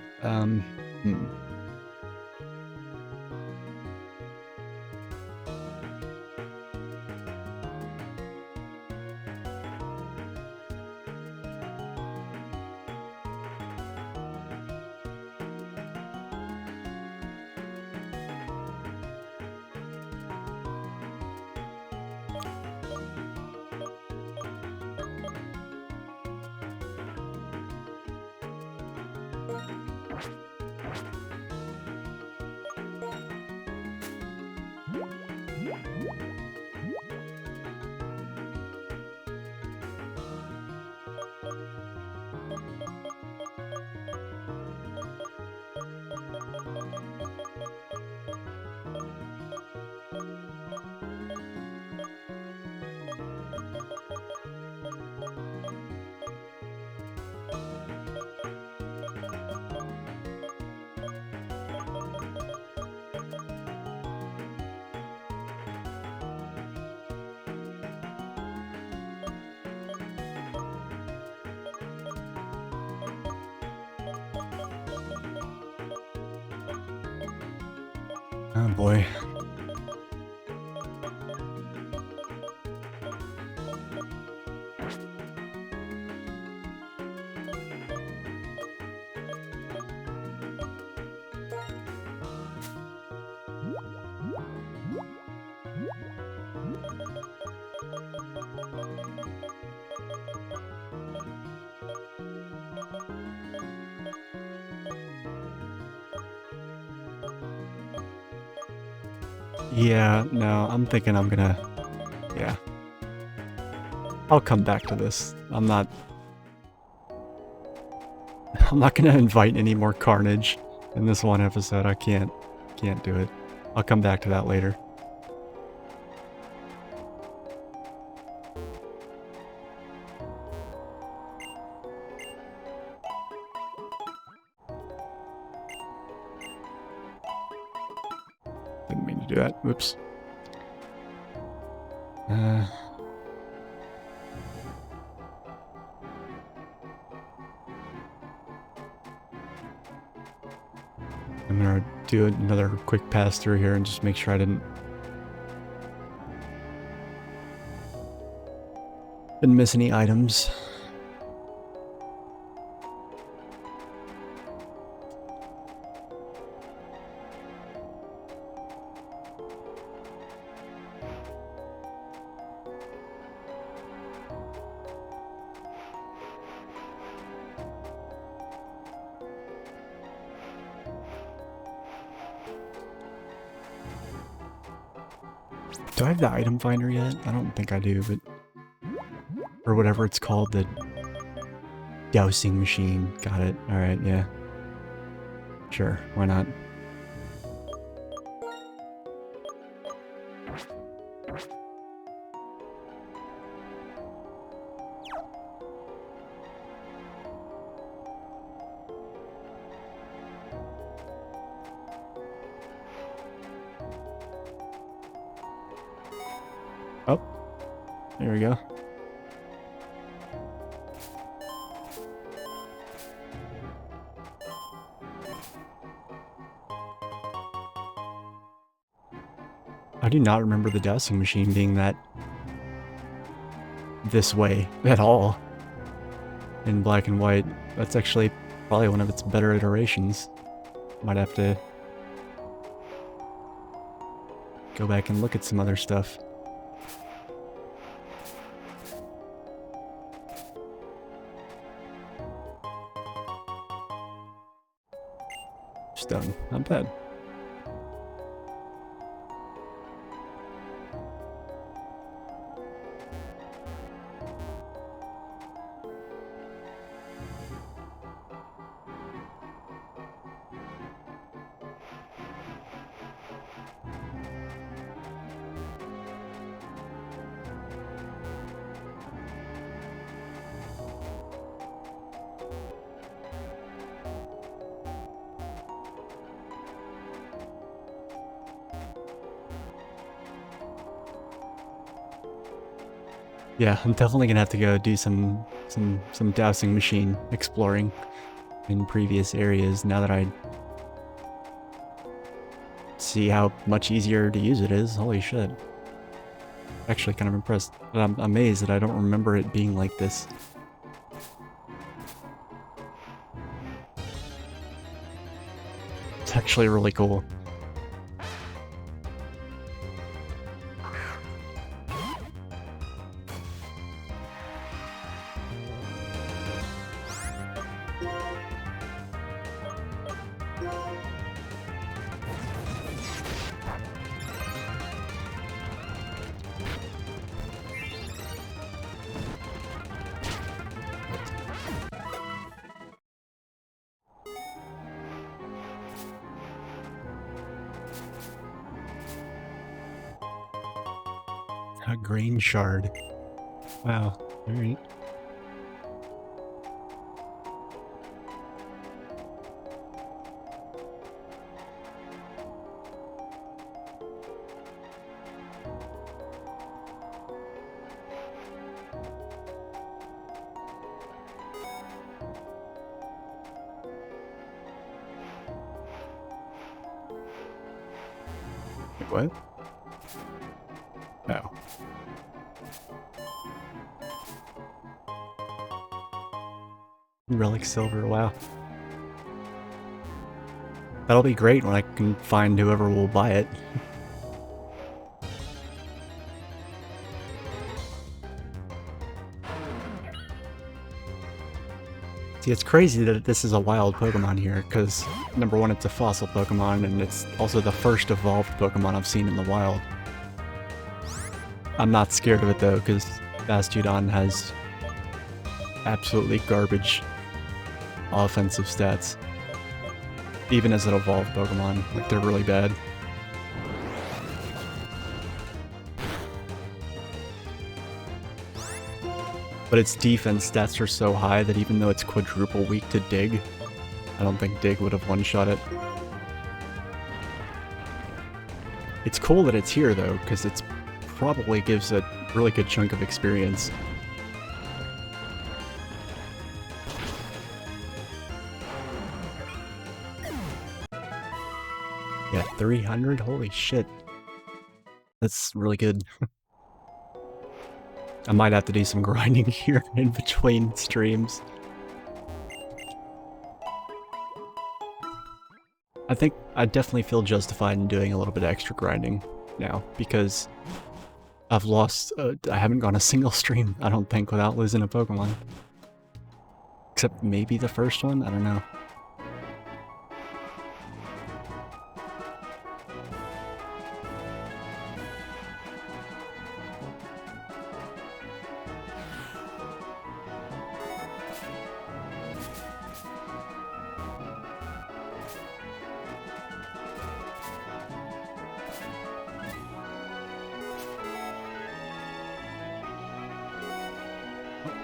Oh boy. Yeah, no, I'm thinking I'm gonna... Yeah. I'll come back to this. I'm not gonna invite any more carnage in this one episode. I can't do it. I'll come back to that later. Didn't do that. Oops. I'm gonna do another quick pass through here and just make sure I didn't miss any items. Do I have the item finder yet? I don't think I do, but... Or whatever it's called, the... Dowsing machine. Got it. Alright, yeah. Sure, why not? Oh, there we go. I do not remember the dowsing machine being that this way at all in Black and White. That's actually probably one of its better iterations. Might have to go back and look at some other stuff. Stone, not bad. Yeah, I'm definitely gonna have to go do some dowsing machine exploring in previous areas now that I see how much easier to use it is. Holy shit. Actually kind of impressed, but I'm amazed that I don't remember it being like this. It's actually really cool. A grain shard. Wow. Alright. Wait, what? Oh. Relic silver, wow. That'll be great when I can find whoever will buy it. See, it's crazy that this is a wild Pokemon here, because number one, it's a fossil Pokemon, and it's also the first evolved Pokemon I've seen in the wild. I'm not scared of it though, because Bastiodon has absolutely garbage offensive stats. Even as an evolved Pokemon, like they're really bad. But its defense stats are so high that even though it's quadruple weak to Dig, I don't think Dig would have one-shot it. It's cool that it's here though, because it's probably gives a really good chunk of experience. Yeah, 300? Holy shit. That's really good. I might have to do some grinding here in between streams. I think I definitely feel justified in doing a little bit of extra grinding now, because I've lost, I haven't gone a single stream, I don't think, without losing a Pokemon. Except maybe the first one? I don't know.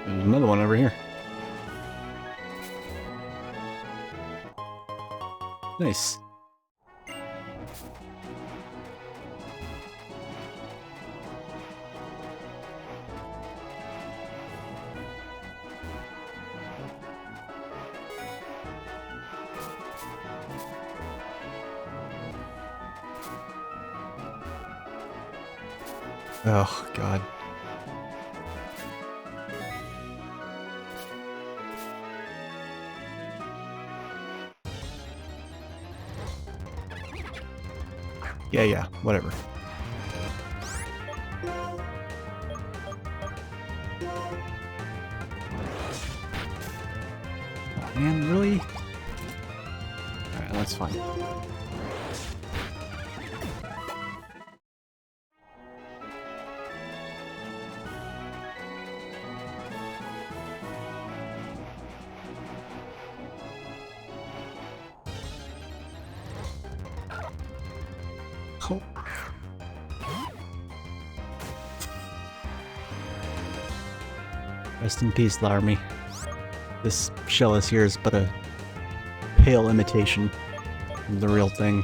There's another one over here. Nice. Oh, God. Yeah, whatever. Oh, man, really? Alright, that's fine. Oh. Rest in peace, Larmy. This Shellis here is but a pale imitation of the real thing.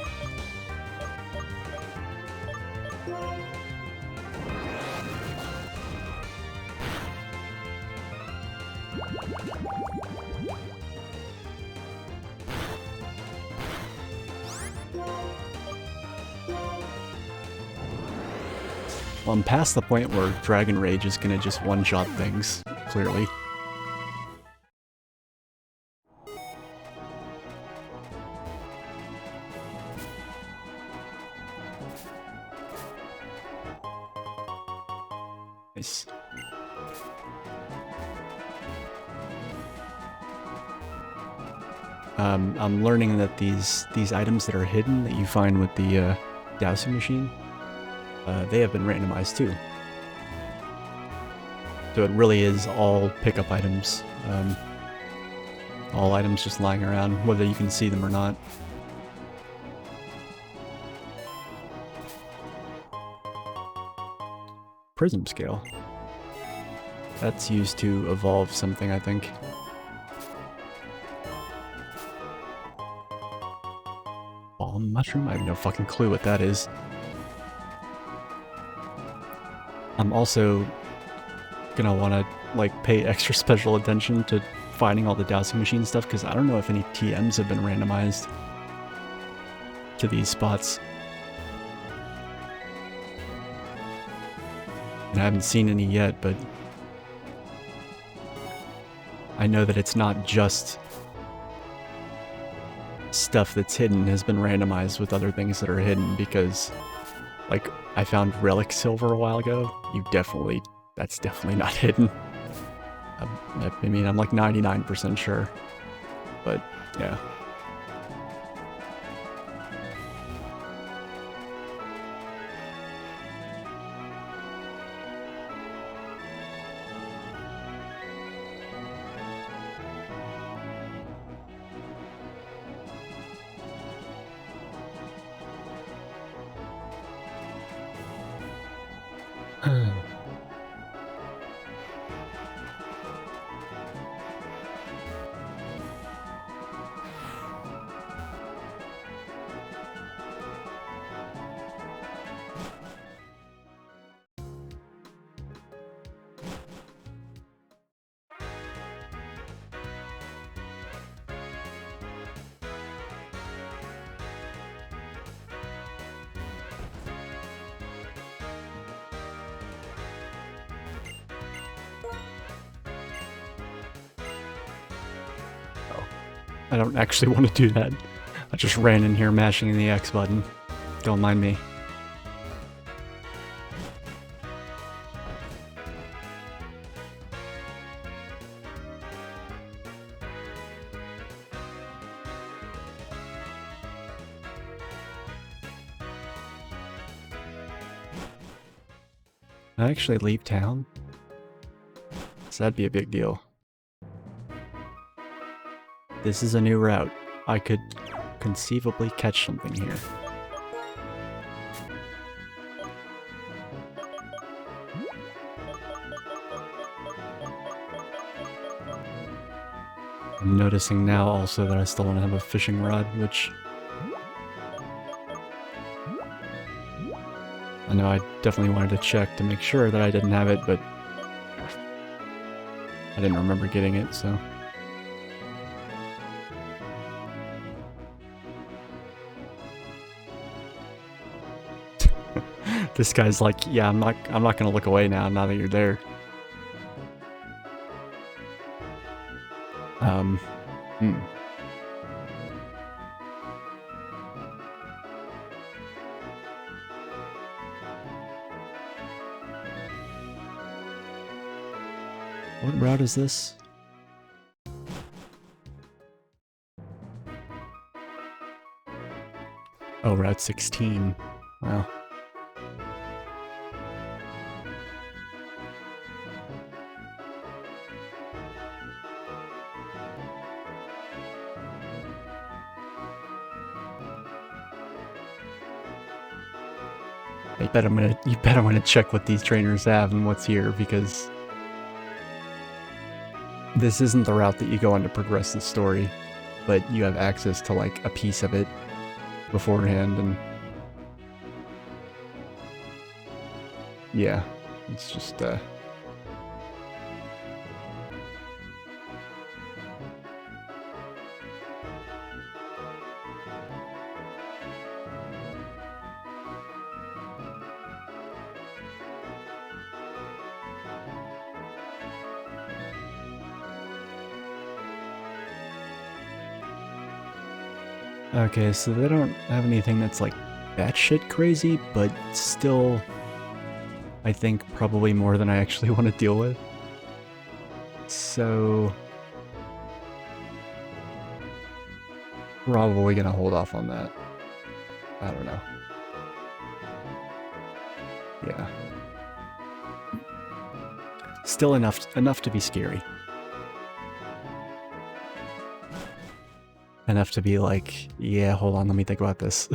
Well, I'm past the point where Dragon Rage is gonna just one-shot things, clearly. Nice. I'm learning that these items that are hidden that you find with the dowsing machine, they have been randomized too. So it really is all pickup items. All items just lying around, whether you can see them or not. Prism scale. That's used to evolve something, I think. Ball mushroom? I have no fucking clue what that is. I'm also gonna wanna, like, pay extra special attention to finding all the dowsing machine stuff, because I don't know if any TMs have been randomized to these spots. And I haven't seen any yet, but I know that it's not just stuff that's hidden has been randomized with other things that are hidden, because, like, I found Relic Silver a while ago. That's definitely not hidden. I mean, I'm like 99% sure, but yeah. I don't actually want to do that. I just ran in here mashing the X button. Don't mind me. I actually leave town? So that'd be a big deal. This is a new route. I could conceivably catch something here. I'm noticing now also that I still don't have a fishing rod, which... I know I definitely wanted to check to make sure that I didn't have it, but... I didn't remember getting it, so... This guy's like, yeah, I'm not gonna look away now that you're there. What route is this? Oh, Route 16. Wow. You bet I'm gonna check what these trainers have and what's here, because this isn't the route that you go on to progress the story, but you have access to like a piece of it beforehand, and yeah, it's just okay, so they don't have anything that's like batshit crazy, but still, I think probably more than I actually want to deal with. So, probably gonna hold off on that. I don't know. Yeah. Still enough to be scary. Enough to be like, yeah, hold on, let me think about this.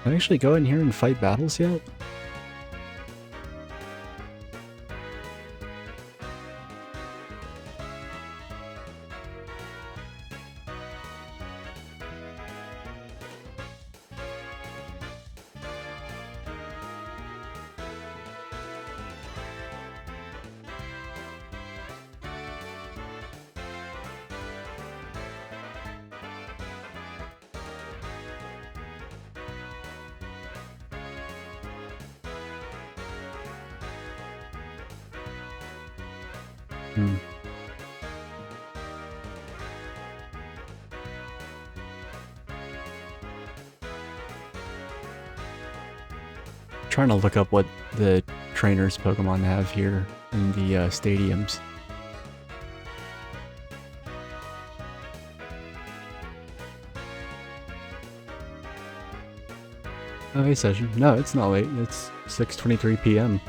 Can I actually go in here and fight battles yet? Trying to look up what the trainers Pokemon have here in the stadiums. Oh, hey session. No, it's not late. It's 6:23 p.m.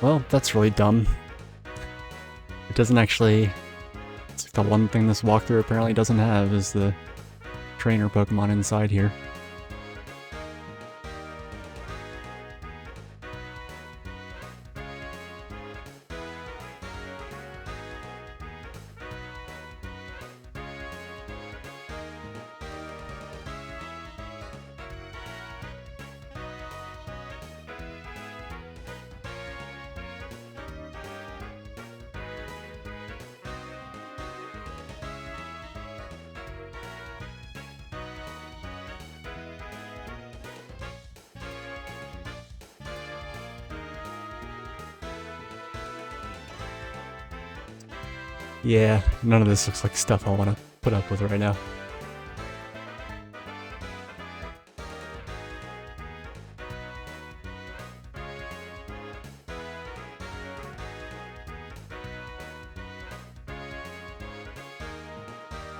Well, that's really dumb. It doesn't actually... It's like the one thing this walkthrough apparently doesn't have is the trainer Pokemon inside here. Yeah, none of this looks like stuff I want to put up with right now.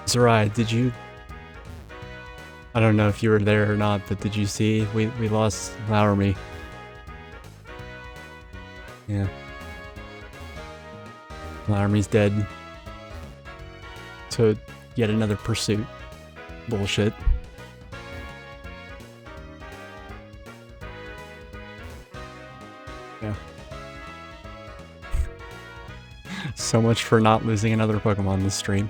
Zerai, did you... I don't know if you were there or not, but did you see we lost Laramie? Yeah. Laramie's dead. To yet another pursuit. Bullshit. Yeah. So much for not losing another Pokemon this stream.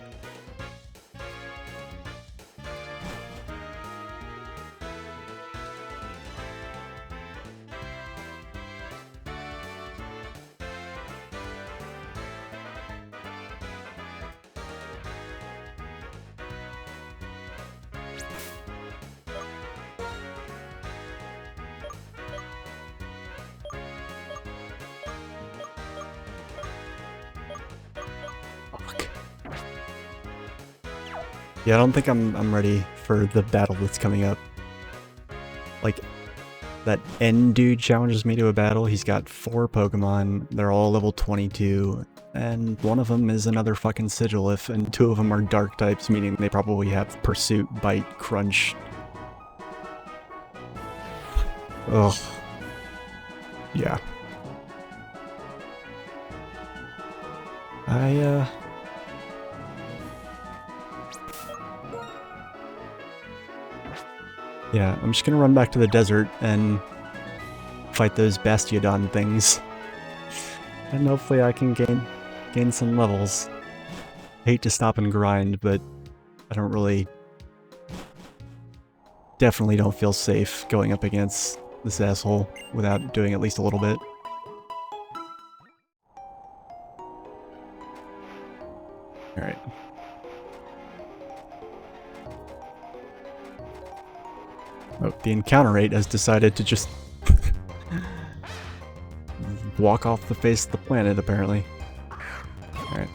Yeah, I don't think I'm ready for the battle that's coming up. Like, that N dude challenges me to a battle. He's got 4 Pokemon. They're all level 22. And one of them is another fucking Sigilif, and 2 of them are dark types, meaning they probably have Pursuit, Bite, Crunch. Ugh. Yeah. Yeah, I'm just gonna run back to the desert and fight those Bastiodon things. And hopefully I can gain some levels. Hate to stop and grind, but I don't really... Definitely don't feel safe going up against this asshole without doing at least a little bit. Alright. Oh, the encounter rate has decided to just walk off the face of the planet, apparently. Alright.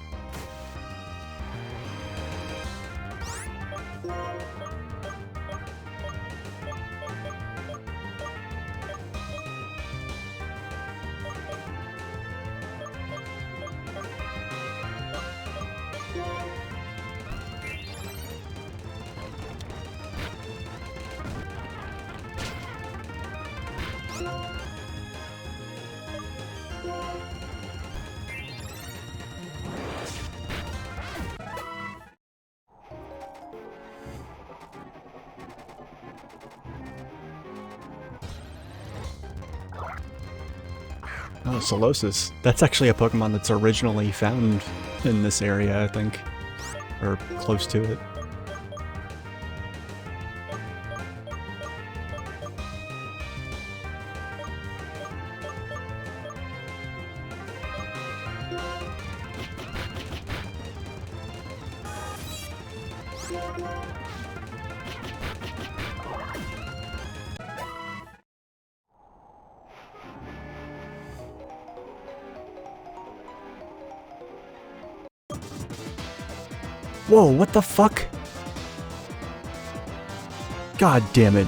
Oh, Solosis. That's actually a Pokemon that's originally found in this area, I think. Or close to it. Whoa, what the fuck? God damn it.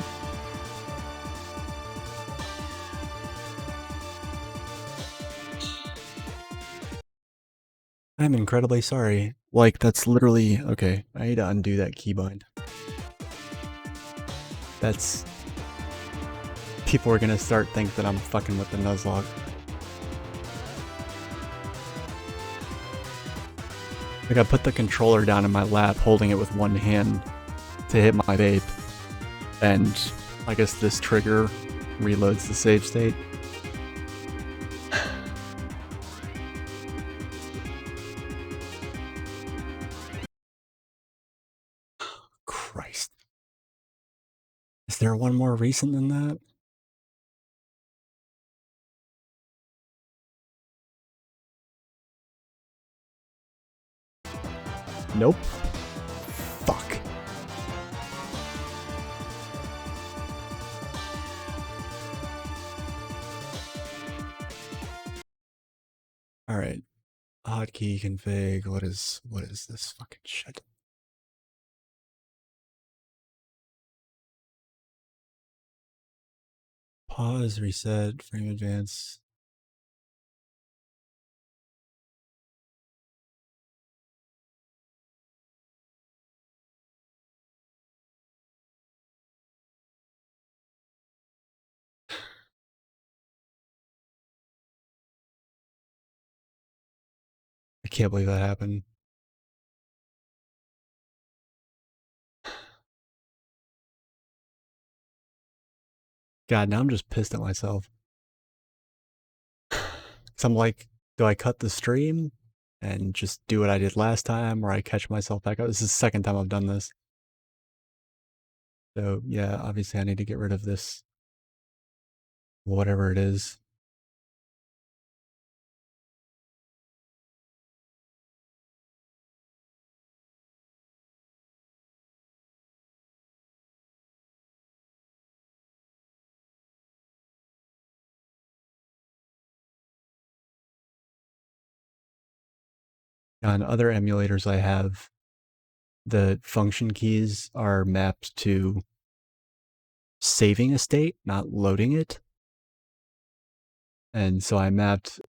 I'm incredibly sorry. Like, that's literally... Okay, I need to undo that keybind. That's... People are gonna start thinking that I'm fucking with the Nuzlocke. Like I put the controller down in my lap, holding it with one hand to hit my vape, and I guess this trigger reloads the save state. Christ. Is there one more recent than that? Nope. Fuck. Alright. Hotkey config. What is this fucking shit? Pause, reset, frame advance. I can't believe that happened. God, now I'm just pissed at myself. Cause I'm like, do I cut the stream and just do what I did last time, or I catch myself back up? This is the second time I've done this. So yeah, obviously I need to get rid of this, whatever it is. On other emulators I have, the function keys are mapped to saving a state, not loading it. And so I mapped,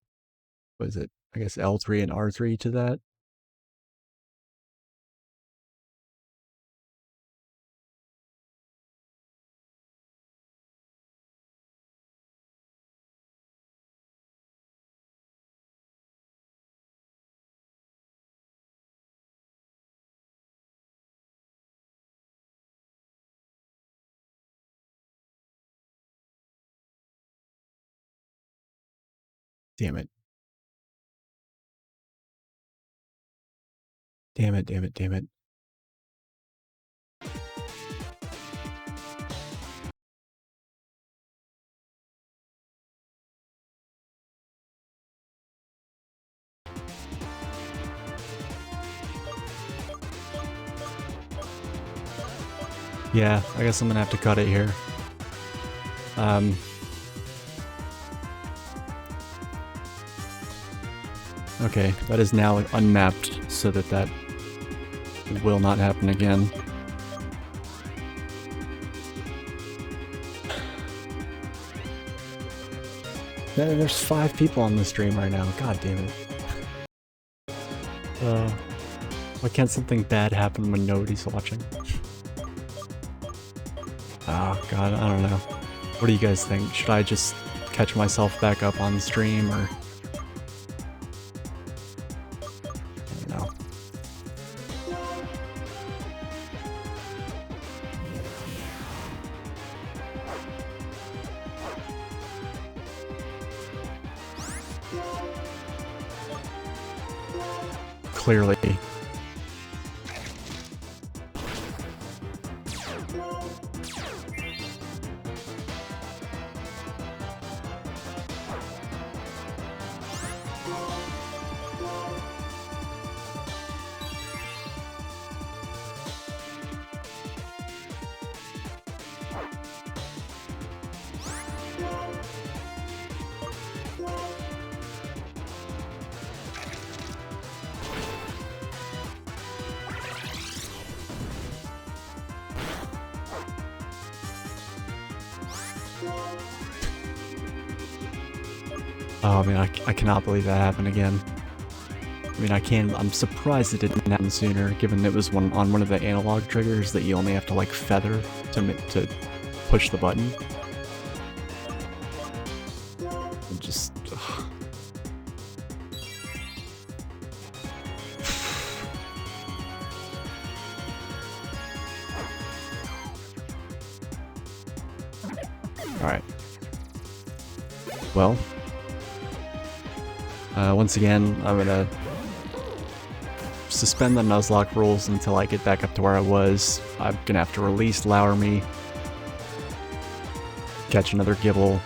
what is it? I guess L3 and R3 to that. Damn it. Damn it, damn it, damn it. Yeah, I guess I'm gonna have to cut it here. Okay, that is now unmapped so that will not happen again. There's 5 people on the stream right now. God damn it. Why can't something bad happen when nobody's watching? Oh god, I don't know. What do you guys think? Should I just catch myself back up on the stream, or... I don't know. Clearly. Oh man, I cannot believe that happened again. I mean, I'm surprised it didn't happen sooner, given it was on one of the analog triggers that you only have to like feather to push the button. And just... Alright. Well, once again, I'm gonna suspend the Nuzlocke rules until I get back up to where I was. I'm gonna have to release Lower Me, catch another Gibble,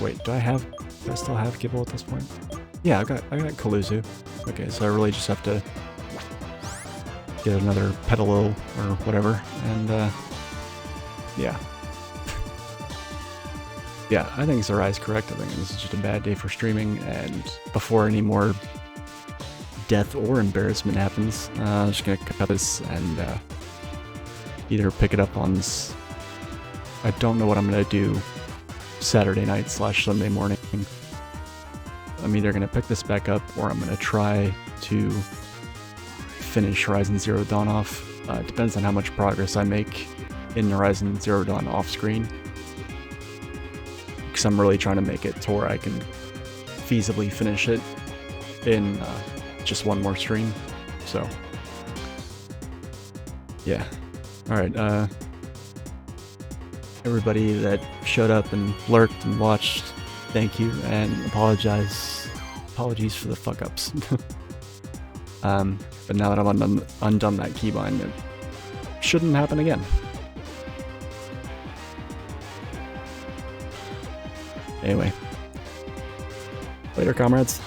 wait, do I still have Gibble at this point? Yeah, I got Kaluzu. Okay, so I really just have to get another Petalil or whatever, and yeah. Yeah, I think Zarai's correct. I think this is just a bad day for streaming, and before any more death or embarrassment happens, I'm just gonna cut this and either pick it up on this. I don't know what I'm gonna do Saturday night / Sunday morning. I'm either gonna pick this back up or I'm gonna try to finish Horizon Zero Dawn off. It depends on how much progress I make in Horizon Zero Dawn off screen. Because I'm really trying to make it to where I can feasibly finish it in just one more stream. So, yeah. Alright, everybody that showed up and lurked and watched, thank you, and apologies for the fuck-ups. But now that I've undone that keybind, it shouldn't happen again. Anyway, later, comrades.